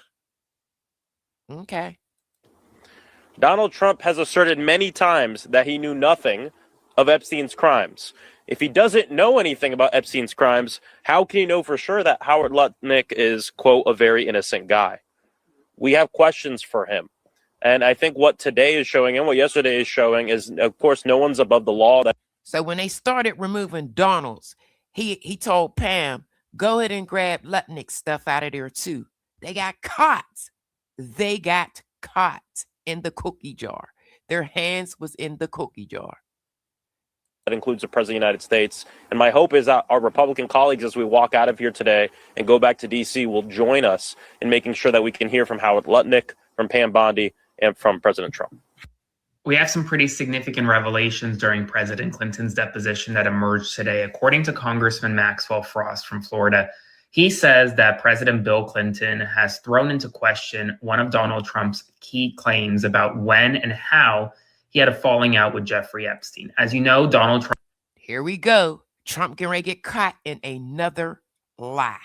Okay.
Donald Trump has asserted many times that he knew nothing of Epstein's crimes. If he doesn't know anything about Epstein's crimes, how can he know for sure that Howard Lutnick is, quote, a very innocent guy? We have questions for him. And I think what today is showing and what yesterday is showing is, of course, no one's above the law.
So when they started removing Donald's, he told Pam, go ahead and grab Lutnick's stuff out of there too. They got caught. They got caught in the cookie jar. Their hands was in the cookie jar.
That includes the President of the United States. And my hope is that our Republican colleagues, as we walk out of here today and go back to D.C., will join us in making sure that we can hear from Howard Lutnick, from Pam Bondi, and from President Trump.
We have some pretty significant revelations during President Clinton's deposition that emerged today. According to Congressman Maxwell Frost from Florida, he says that President Bill Clinton has thrown into question one of Donald Trump's key claims about when and how he had a falling out with Jeffrey Epstein. As you know, Donald Trump...
Here we go. Trump getting ready to get caught in another lie.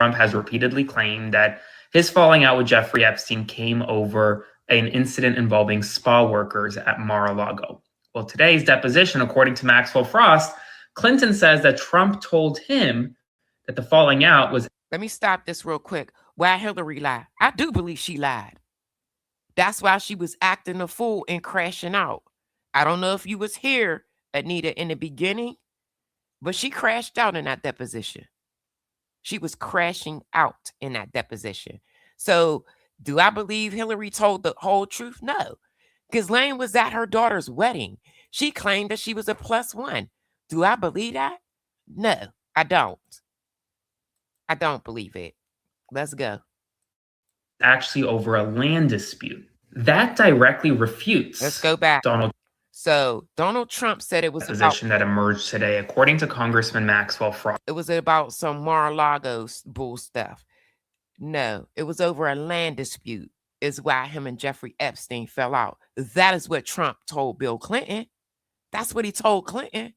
Trump has repeatedly claimed that his falling out with Jeffrey Epstein came over an incident involving spa workers at Mar-a-Lago. Well, today's deposition, according to Maxwell Frost, Clinton says that Trump told him that the falling out was...
Let me stop this real quick. Why Hillary lied? I do believe she lied. That's why she was acting a fool and crashing out. I don't know if you was here, Anita, in the beginning, But she crashed out in that deposition. She was crashing out in that deposition. So do I believe Hillary told the whole truth? No. Ghislaine was at her daughter's wedding. She claimed that she was a +1. Do I believe that? No, I don't. I don't believe it. Let's go.
Actually over a land dispute. That directly refutes.
Let's go back. So Donald Trump said it was a
position that emerged today, according to Congressman Maxwell Frost.
It was about some Mar-a-Lago bull stuff. No, it was over a land dispute. Is why him and Jeffrey Epstein fell out. That is what Trump told Bill Clinton. That's what he told Clinton.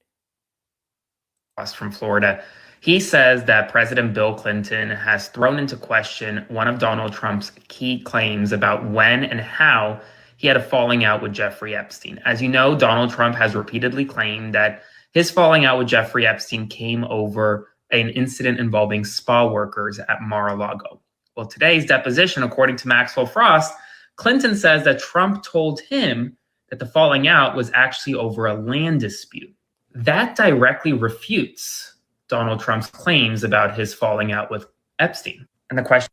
From Florida. He says that President Bill Clinton has thrown into question one of Donald Trump's key claims about when and how he had a falling out with Jeffrey Epstein. As you know, Donald Trump has repeatedly claimed that his falling out with Jeffrey Epstein came over an incident involving spa workers at Mar-a-Lago. Well, today's deposition, according to Maxwell Frost, Clinton says that Trump told him that the falling out was actually over a land dispute. That directly refutes Donald Trump's claims about his falling out with Epstein. And the question...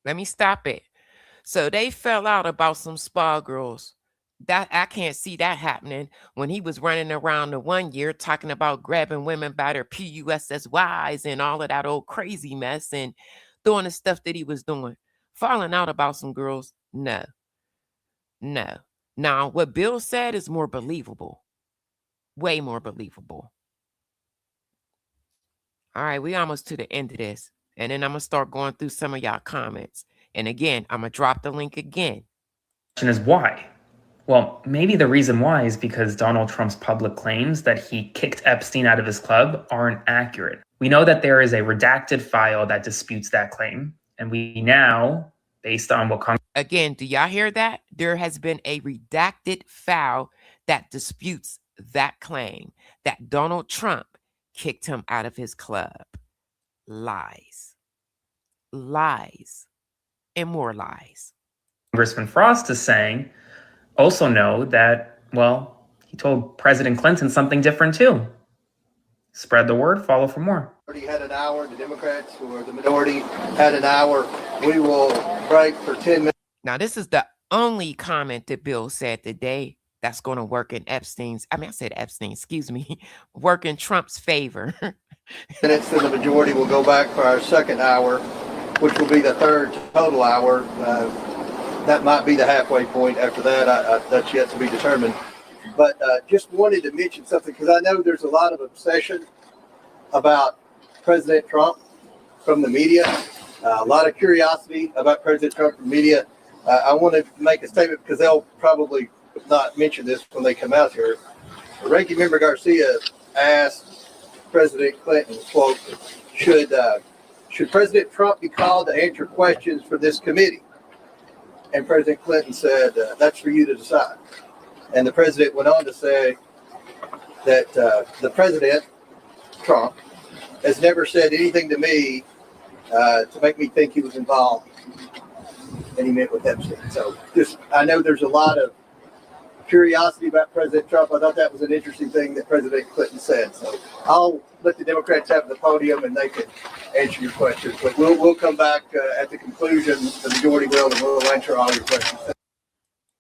Let me stop it. So they fell out about some spa girls. That I can't see that happening when he was running around the 1 year talking about grabbing women by their PUSSYs and all of that old crazy mess and doing the stuff that he was doing. Falling out about some girls, no. No. Now, what Bill said is more believable. Way more believable. All right, we almost to the end of this. And then I'm going to start going through some of y'all comments. And again, I'm going to drop the link again.
The question is why? Well, maybe the reason why is because Donald Trump's public claims that he kicked Epstein out of his club aren't accurate. We know that there is a redacted file that disputes that claim. And we now, based on what Congress...
Again, do y'all hear that? There has been a redacted file that disputes that claim that Donald Trump kicked him out of his club. Lies. Lies. And more lies.
Congressman Frost is saying, also know that, well, he told President Clinton something different too. Spread the word, follow for more.
Had an hour, the Democrats, who are the minority, had an hour. We will break for 10 minutes.
Now, this is the only comment that Bill said today that's going to work in work in Trump's favor.
Minutes, then the majority will go back for our second hour, which will be the third total hour. That might be the halfway point. After that, that's yet to be determined. But just wanted to mention something because I know there's a lot of obsession about President Trump from the media, a lot of curiosity about President Trump from the media. I want to make a statement because they'll probably not mention this when they come out here. Ranking Member Garcia asked President Clinton, quote, should President Trump be called to answer questions for this committee? And President Clinton said, that's for you to decide. And the president went on to say that the president, Trump, has never said anything to me to make me think he was involved. And he met with Epstein. So I know there's a lot of curiosity about President Trump. I thought that was an interesting thing that President Clinton said. So I'll let the Democrats have the podium and they can answer your questions. But we'll come back at the conclusion. The majority will, and we'll answer all your questions.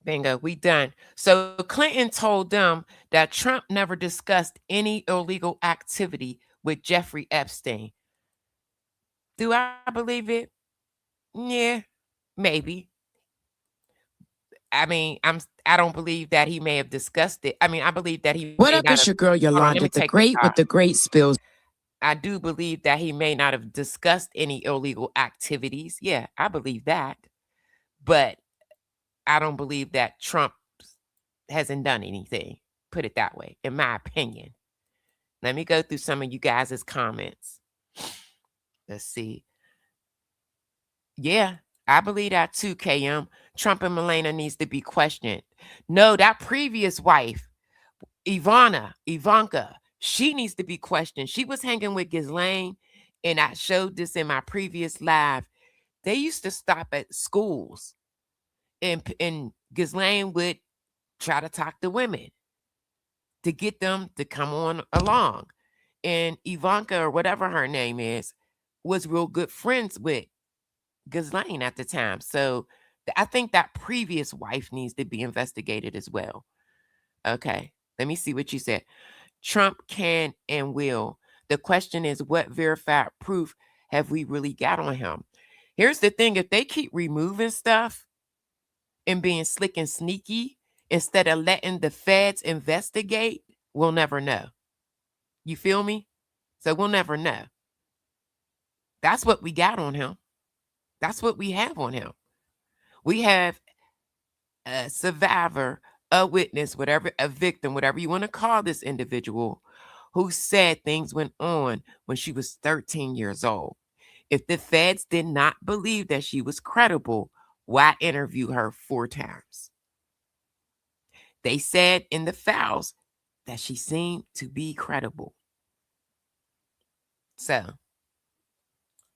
Bingo, we done. So Clinton told them that Trump never discussed any illegal activity with Jeffrey Epstein. Do I believe it? Yeah, maybe. I mean, I don't believe that he may have discussed it. I mean, I believe that he.
What up, it's your girl Yolanda, the great with the great spills.
I do believe that he may not have discussed any illegal activities. Yeah, I believe that. But I don't believe that Trump hasn't done anything. Put it that way, in my opinion. Let me go through some of you guys' comments. Let's see. Yeah, I believe that too, KM. Trump and Melania needs to be questioned. No, that previous wife, Ivanka, she needs to be questioned. She was hanging with Ghislaine, and I showed this in my previous live. They used to stop at schools, and Ghislaine would try to talk to women to get them to come on along. and Ivanka, or whatever her name is, was real good friends with Ghislaine at the time. So I think that previous wife needs to be investigated as well. Okay, let me see what you said. Trump can and will. The question is, what verified proof have we really got on him? Here's the thing. If they keep removing stuff and being slick and sneaky instead of letting the feds investigate, we'll never know. You feel me? So we'll never know. That's what we got on him. That's what we have on him. We have a survivor, a witness, whatever, a victim, whatever you want to call this individual, who said things went on when she was 13 years old. If the feds did not believe that she was credible, why interview her 4 times? They said in the files that she seemed to be credible. So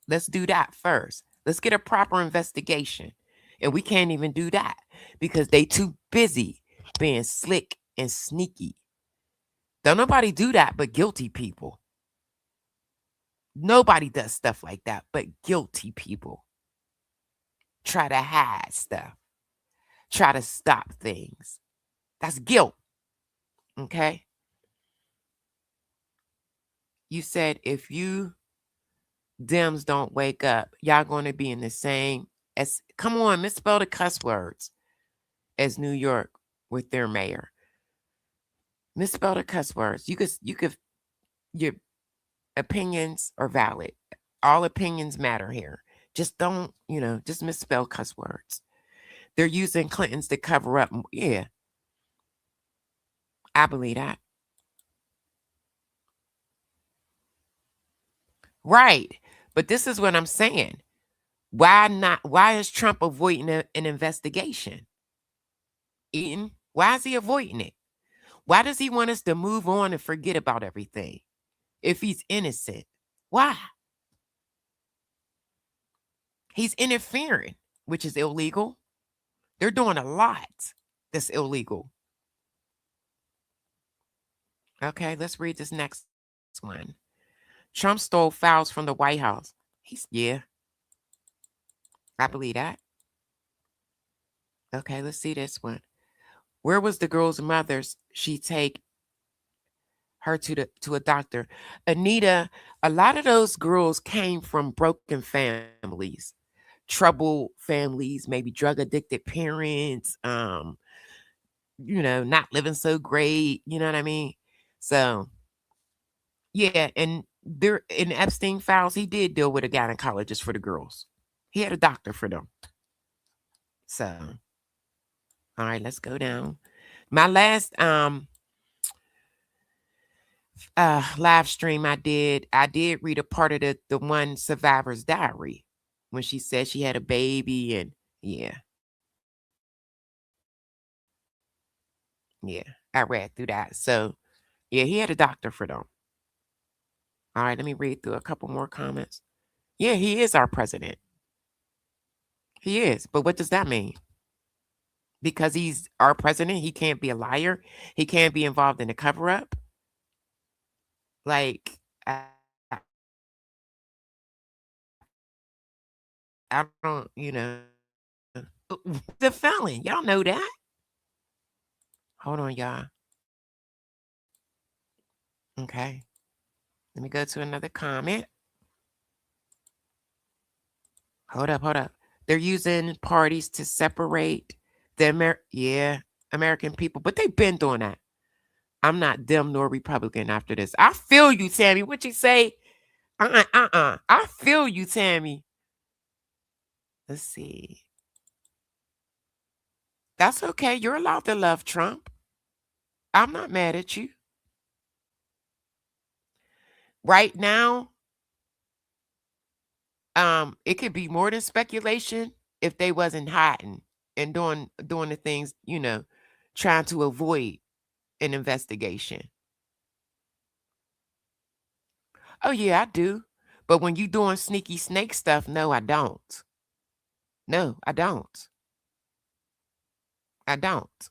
let's do that first. Let's get a proper investigation. And we can't even do that because they too busy being slick and sneaky. Don't nobody do that but guilty people. Nobody does stuff like that but guilty people. Try to hide stuff. Try to stop things. That's guilt. Okay? You said if you Dems don't wake up, y'all going to be in the same as, come on, misspell the cuss words, as New York with their mayor. Misspell the cuss words. You could, your opinions are valid. All opinions matter here. Just don't, just misspell cuss words. They're using Clintons to cover up. Yeah. I believe that. Right. But this is what I'm saying. Why is Trump avoiding an investigation? Eaton, why is he avoiding it? Why does he want us to move on and forget about everything if he's innocent? Why? He's interfering, which is illegal. They're doing a lot that's illegal. Okay, let's read this next one. Trump stole files from the White House. Yeah. I believe that. Okay, let's see this one. Where was the girl's mother's? She take her to a doctor. Anita, a lot of those girls came from broken families, troubled families, maybe drug addicted parents, not living so great. You know what I mean? So, yeah, and there in Epstein files, he did deal with a gynecologist for the girls. He had a doctor for them. So, all right, let's go down. My last live stream I did read a part of the one survivor's diary when she said she had a baby, and yeah, I read through that. So, yeah, he had a doctor for them. All right, let me read through a couple more comments. Yeah, he is our president. He is. But what does that mean? Because he's our president, he can't be a liar. He can't be involved in a cover-up. Like, I don't, the felon. Y'all know that. Hold on, y'all. Okay. Let me go to another comment. Hold up. They're using parties to separate the American people, but they've been doing that. I'm not Dem nor Republican after this. I feel you, Tammy. What you say? I feel you, Tammy. Let's see. That's okay. You're allowed to love Trump. I'm not mad at you. Right now, it could be more than speculation if they wasn't hiding and doing the things, trying to avoid an investigation. Oh, yeah, I do. But when you doing sneaky snake stuff, no, I don't. No, I don't. I don't.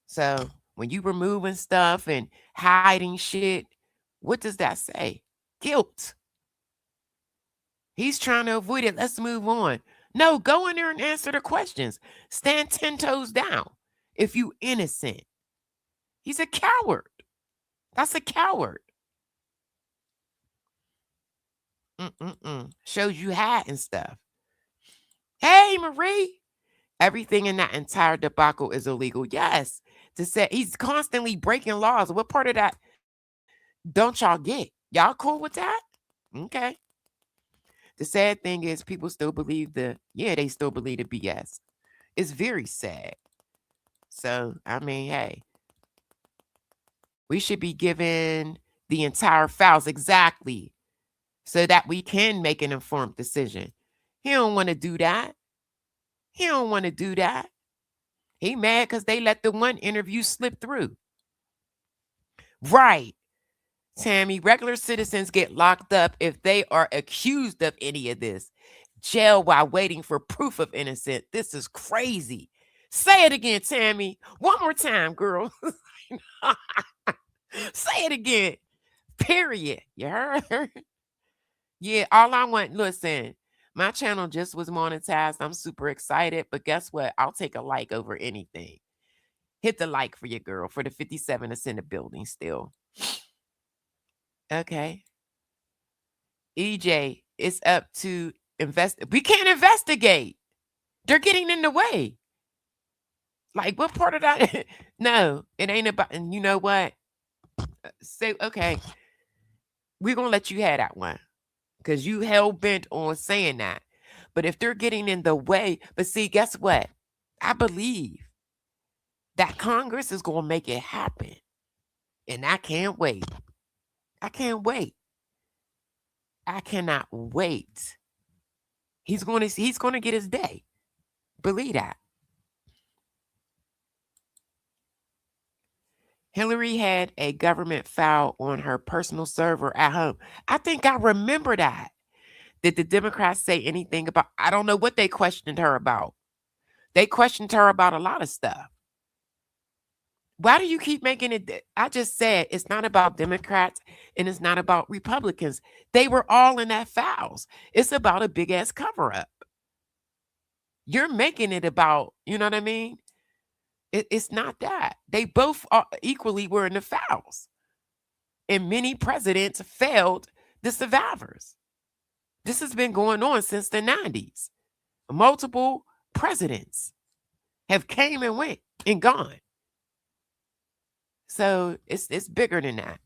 So when you removing stuff and hiding shit, What does that say? Guilt. He's trying to avoid it. Let's move on. No, go in there and answer the questions. Stand 10 toes down if you innocent. He's a coward. That's a coward. Shows you hiding stuff. Hey, Marie. Everything in that entire debacle is illegal. Yes. To say he's constantly breaking laws. What part of that don't y'all get? Y'all cool with that? Okay. The sad thing is people still believe they still believe the BS. It's very sad. So, I mean, hey, we should be given the entire files exactly so that we can make an informed decision. He don't want to do that. He don't want to do that. He mad because they let the one interview slip through. Right. Tammy, regular citizens get locked up if they are accused of any of this. Jail while waiting for proof of innocence. This is crazy. Say it again, Tammy. One more time, girl. Say it again. Period. You heard? Yeah, all I want, listen, my channel just was monetized. I'm super excited, but guess what? I'll take a like over anything. Hit the like for your girl, for the 57 that's in the building still. Okay. EJ, it's up to we can't investigate. They're getting in the way. Like, what part of that? No, it ain't about, and you know what? Say, okay, we're going to let you have that one because you hell bent on saying that. But if they're getting in the way, but see, guess what? I believe that Congress is going to make it happen. And I can't wait. I can't wait. I cannot wait. He's going to get his day. Believe that. Hillary had a government file on her personal server at home. I think I remember that. Did the Democrats say anything about, I don't know what they questioned her about. They questioned her about a lot of stuff. Why do you keep making it? I just said it's not about Democrats and it's not about Republicans. They were all in that files. It's about a big ass cover up. You're making it about, you know what I mean? It's not that. They both equally were in the files. And many presidents failed the survivors. This has been going on since the 90s. Multiple presidents have came and went and gone. So it's bigger than that.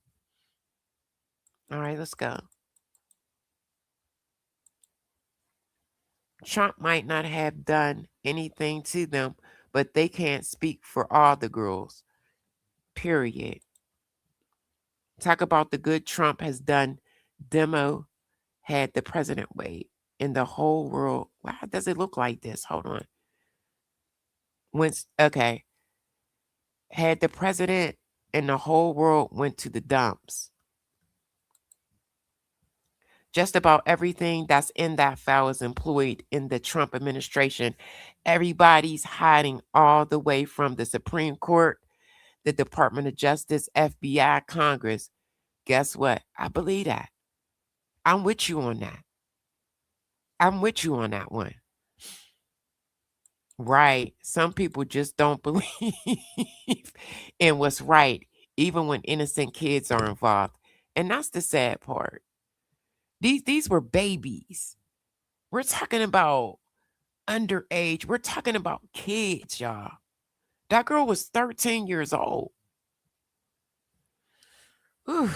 All right, let's go. Trump might not have done anything to them, but they can't speak for all the girls. Period. Talk about the good Trump has done. Demo had the president wait in the whole world. Why does it look like this? Hold on. Okay. Had the president and the whole world went to the dumps. Just about everything that's in that file is employed in the Trump administration. Everybody's hiding all the way from the Supreme Court, the Department of Justice, FBI, Congress. Guess what? I believe that. I'm with you on that. I'm with you on that one. Right. Some people just don't believe in what's right, even when innocent kids are involved. And that's the sad part. These were babies. We're talking about underage. We're talking about kids, y'all. That girl was 13 years old. Whew.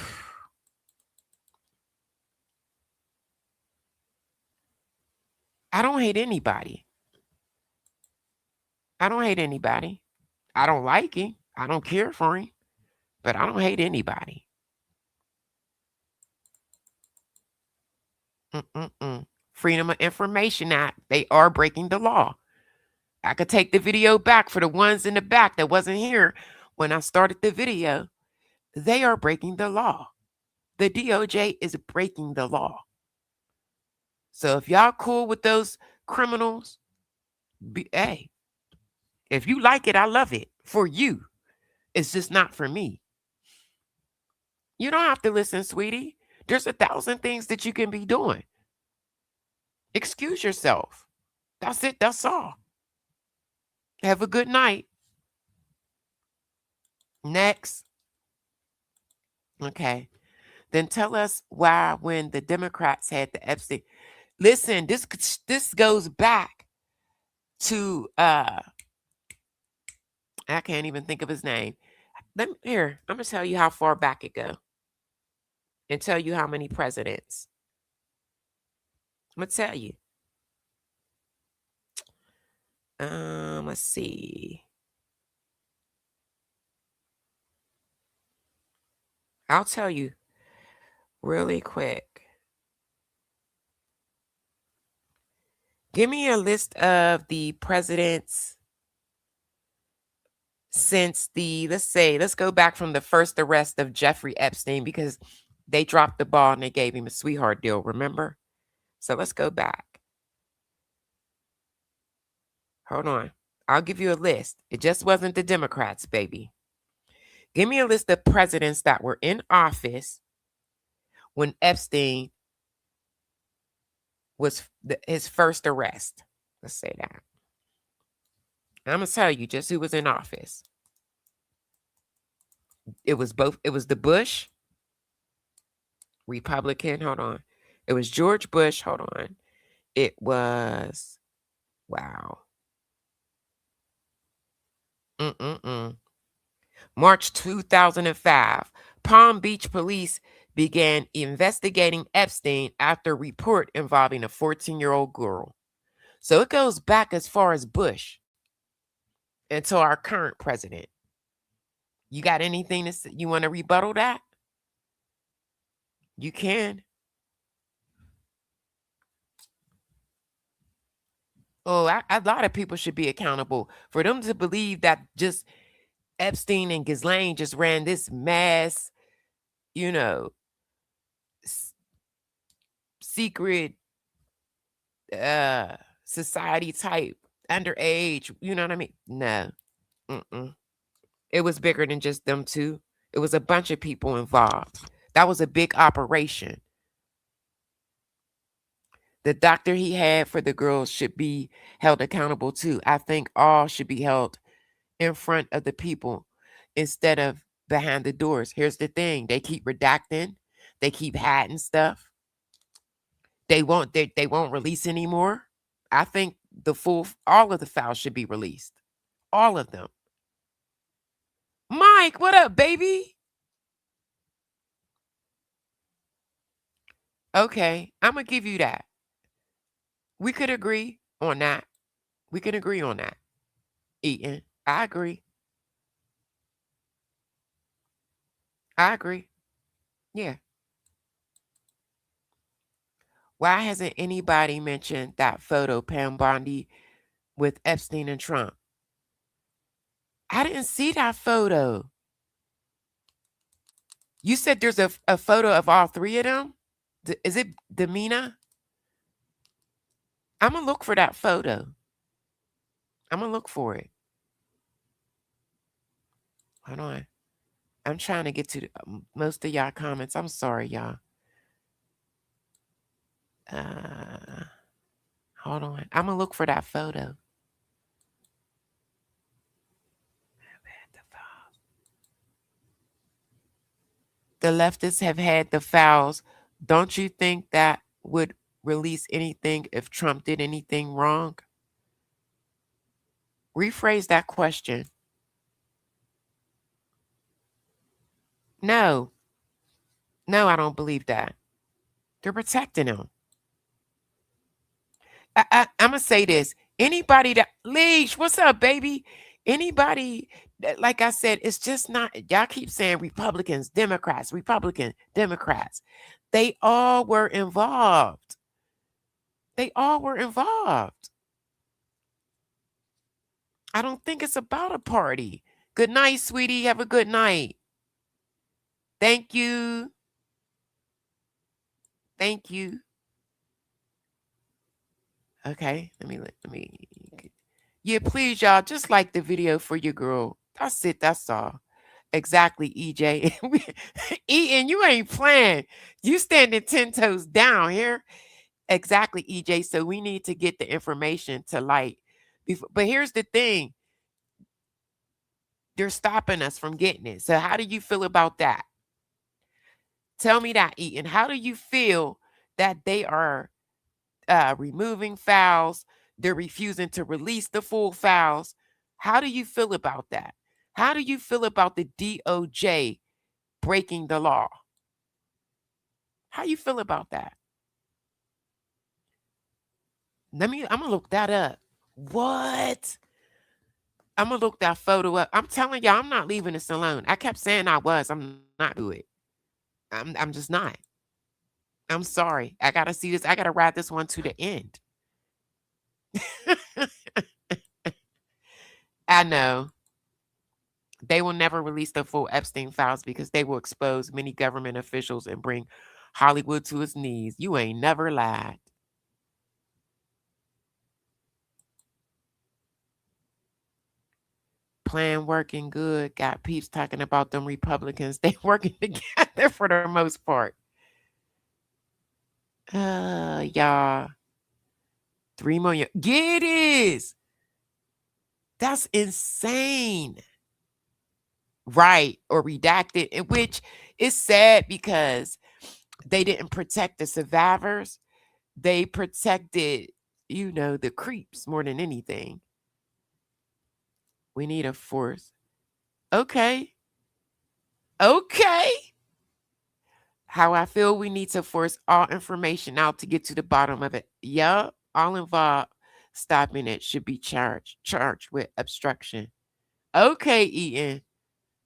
I don't hate anybody. I don't hate anybody. I don't like him. I don't care for him. But I don't hate anybody. Freedom of Information Act. They are breaking the law. I could take the video back for the ones in the back that wasn't here when I started the video. They are breaking the law. The DOJ is breaking the law. So if y'all cool with those criminals, hey, if you like it, I love it for you. It's just not for me. You don't have to listen, sweetie. There's 1,000 things that you can be doing. Excuse yourself. That's it. That's all. Have a good night. Next. Okay. Then tell us why when the Democrats had the Epstein. Listen, this goes back to I can't even think of his name. Here, I'm gonna tell you how far back it go. And tell you how many presidents. I'm gonna tell you. Let's see. I'll tell you really quick. Give me a list of the presidents since let's go back from the first arrest of Jeffrey Epstein, because they dropped the ball and they gave him a sweetheart deal, remember? So let's go back. Hold on. I'll give you a list. It just wasn't the Democrats, baby. Give me a list of presidents that were in office when Epstein was his first arrest. Let's say that. I'm going to tell you just who was in office. It was the Bush, Republican. Hold on. It was George Bush. Hold on. It was, wow. March 2005, Palm Beach police began investigating Epstein after a report involving a 14-year-old girl. So it goes back as far as Bush until our current president. You got anything to say? You want to rebuttal that? You can. Oh, a lot of people should be accountable for them to believe that just Epstein and Ghislaine just ran this mass, secret society type underage. You know what I mean? No. It was bigger than just them two. It was a bunch of people involved. That was a big operation. The doctor he had for the girls should be held accountable too. I think all should be held in front of the people instead of behind the doors. Here's the thing. They keep redacting. They keep hiding stuff. They won't release anymore. I think all of the files should be released. All of them. Mike, what up, baby? Okay, I'm going to give you that. We could agree on that. We can agree on that. Eaton, I agree. I agree. Yeah. Why hasn't anybody mentioned that photo, Pam Bondi, with Epstein and Trump? I didn't see that photo. You said there's a photo of all three of them? Is it Demina? I'm going to look for that photo. I'm going to look for it. Hold on. I'm trying to get to most of y'all comments. I'm sorry, y'all. Hold on. I'm going to look for that photo. The leftists have had the files. Don't you think that would release anything if Trump did anything wrong? Rephrase that question. No, I don't believe that. They're protecting him. I'm going to say this. Anybody that, Leash, what's up, baby? Anybody, like I said, it's just not, y'all keep saying Republicans, Democrats. They all were involved. I don't think it's about a party. Good night, sweetie. Have a good night. Thank you. Okay, let me. Yeah, please, y'all, just like the video for your girl. That's it. That's all. Exactly, EJ. And you ain't playing. You standing 10 toes down here. Exactly, EJ. So we need to get the information to light. But here's the thing. They're stopping us from getting it. So how do you feel about that? Tell me that, Eaton. How do you feel that they are removing files? They're refusing to release the full files. How do you feel about that? How do you feel about the DOJ breaking the law? How you feel about that? I'm gonna look that up. What? I'm gonna look that photo up. I'm telling y'all, I'm not leaving this alone. I kept saying I was. I'm not doing it. I'm just not. I'm sorry. I gotta see this. I gotta ride this one to the end. I know. They will never release the full Epstein files because they will expose many government officials and bring Hollywood to its knees. You ain't never lied. Plan working good. Got peeps talking about them Republicans. They working together for the most part. Y'all. 3 million. Yeah, it is. That's insane. Right. Or redacted, which is sad because they didn't protect the survivors. They protected, the creeps more than anything. We need a force. Okay. How I feel we need to force all information out to get to the bottom of it. Yup. All involved stopping it should be charged with obstruction. Okay, Eaton.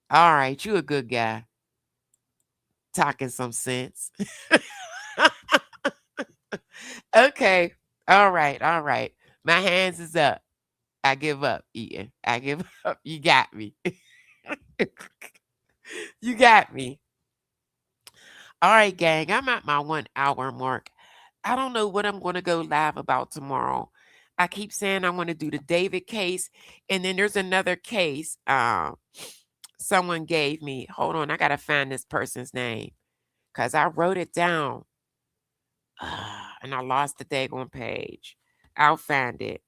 All right, you a good guy. Talking some sense. Okay. All right. My hands is up. I give up, Eaton. I give up. You got me. You got me. All right, gang. I'm at my 1 hour mark. I don't know what I'm going to go live about tomorrow. I keep saying I want to do the David case. And then there's another case someone gave me. Hold on. I got to find this person's name because I wrote it down. And I lost the daggone page. I'll find it.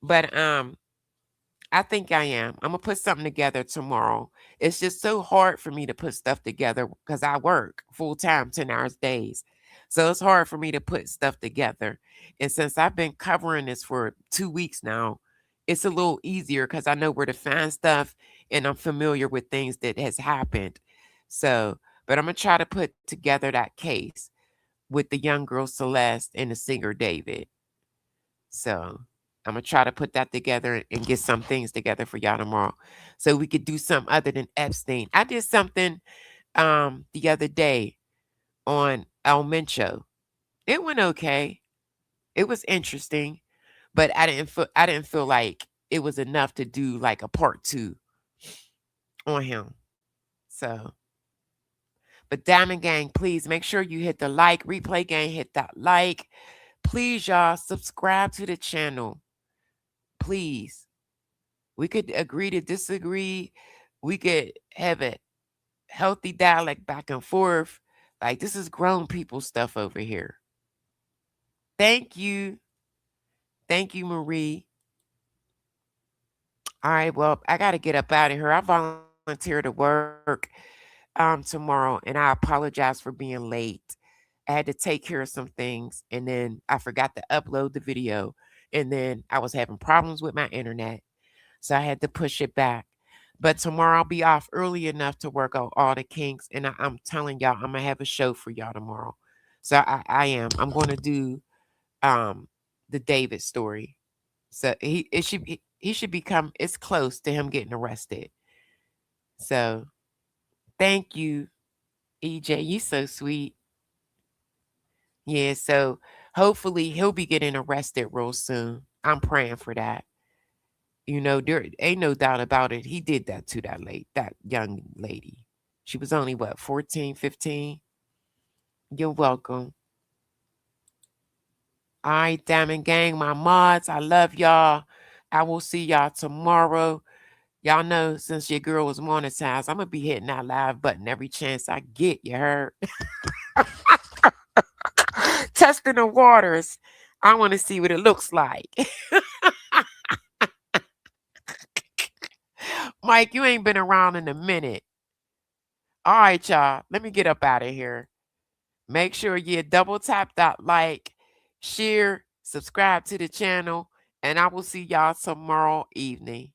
But I think I am. I'm going to put something together tomorrow. It's just so hard for me to put stuff together because I work full time, 10 hours days. So it's hard for me to put stuff together. And since I've been covering this for 2 weeks now, it's a little easier because I know where to find stuff and I'm familiar with things that has happened. So, but I'm going to try to put together that case with the young girl Celeste and the singer David. So I'm going to try to put that together and get some things together for y'all tomorrow so we could do something other than Epstein. I did something the other day on El Mencho. It went okay. It was interesting, but I didn't feel like it was enough to do like a part 2 on him. So, but Diamond Gang, please make sure you hit the like. Replay Gang, hit that like. Please, y'all, subscribe to the channel. Please. We could agree to disagree. We could have a healthy dialogue back and forth. Like, this is grown people stuff over here. Thank you. Thank you, Marie. All right, well, I got to get up out of here. I volunteer to work tomorrow, and I apologize for being late. I had to take care of some things, and then I forgot to upload the video, and then I was having problems with my internet, so I had to push it back. But tomorrow I'll be off early enough to work out all the kinks, and I'm telling y'all, I'm going to have a show for y'all tomorrow. So I am. I'm going to do the David story. So he should become, it's close to him getting arrested. So thank you, EJ. You so sweet. Yeah, so hopefully he'll be getting arrested real soon. I'm praying for that. There ain't no doubt about it. He did that to that young lady. She was only, 14, 15? You're welcome. All right, Diamond Gang, my mods, I love y'all. I will see y'all tomorrow. Y'all know since your girl was monetized, I'm going to be hitting that live button every chance I get, you heard? Testing the waters. I want to see what it looks like. Mike, you ain't been around in a minute. All right, y'all. Let me get up out of here. Make sure you double tap that like, share, subscribe to the channel, and I will see y'all tomorrow evening.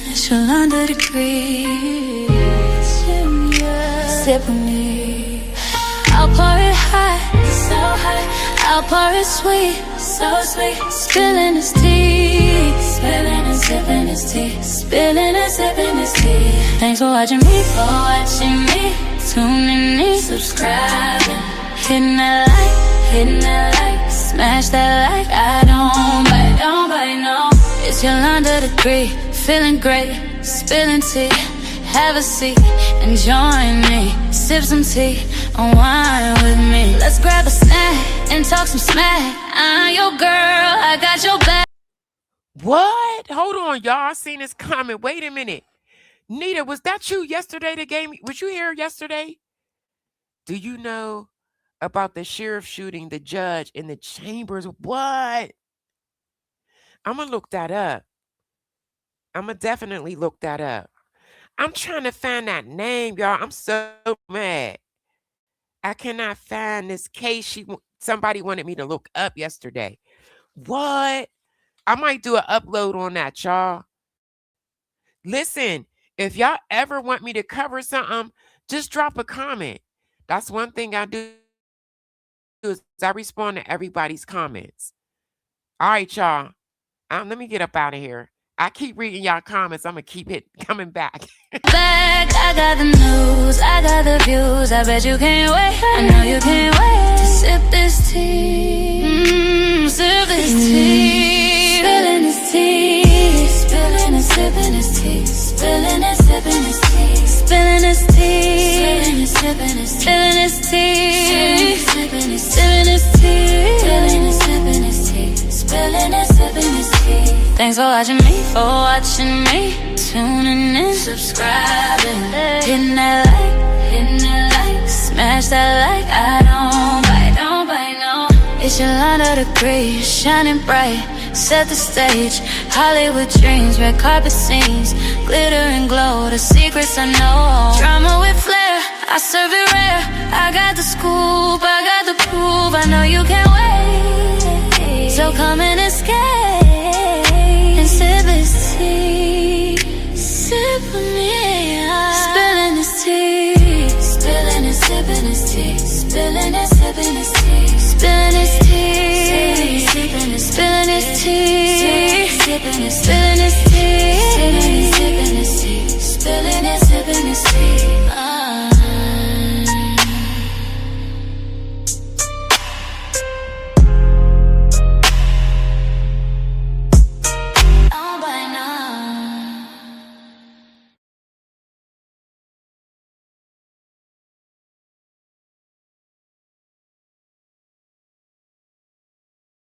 It's your under degree. Sip with me. I'll pour it hot, so hot. I'll pour it sweet, so sweet. Spilling his tea, spilling and sipping his tea, spilling and sipping his tea. Thanks for watching me, tuning in, subscribing, hitting that like, smash that like. I don't bite, no. It's your under degree, feeling great, spilling tea. Have a seat and join me. Sip some tea, unwind with me. Let's grab a snack and talk some smack. I'm your girl, I got your back.
What? Hold on, y'all. I seen this comment. Wait a minute. Nita, was that you yesterday that gave me? Was you here yesterday? Do you know about the sheriff shooting the judge in the chambers? What? I'm going to look that up. I'm going to definitely look that up. I'm trying to find that name, y'all. I'm so mad. I cannot find this case somebody wanted me to look up yesterday. What? I might do an upload on that, y'all. Listen, if y'all ever want me to cover something, just drop a comment. That's one thing I do is I respond to everybody's comments. All right, y'all. Let me get up out of here. I keep reading y'all comments. I'm going to keep coming back.
I got the news, I got the views. I bet you can't wait. I know you can't wait to sip this tea. Sip this tea. Spilling this tea. Spilling and sipping this tea. Spilling and sipping this tea. Spilling this tea. Spilling and sipping this tea. Spilling and sipping this tea. Spilling and sipping this tea. Spilling and sipping this tea. Thanks for watching me, tuning in, subscribing, hitting that like, smash that like. I don't bite, no. It's your under degree, shining bright, set the stage, Hollywood dreams, red carpet scenes, glitter and glow, the secrets I know. Drama with flair, I serve it rare, I got the scoop, I got the proof, I know you can't wait, so come and escape. Sip this tea, sip with me. Spilling this tea, spilling and sipping this tea, spilling and sipping this tea, spilling this tea, spilling this tea, spilling this tea, spilling and sipping this tea, spilling and sipping this tea.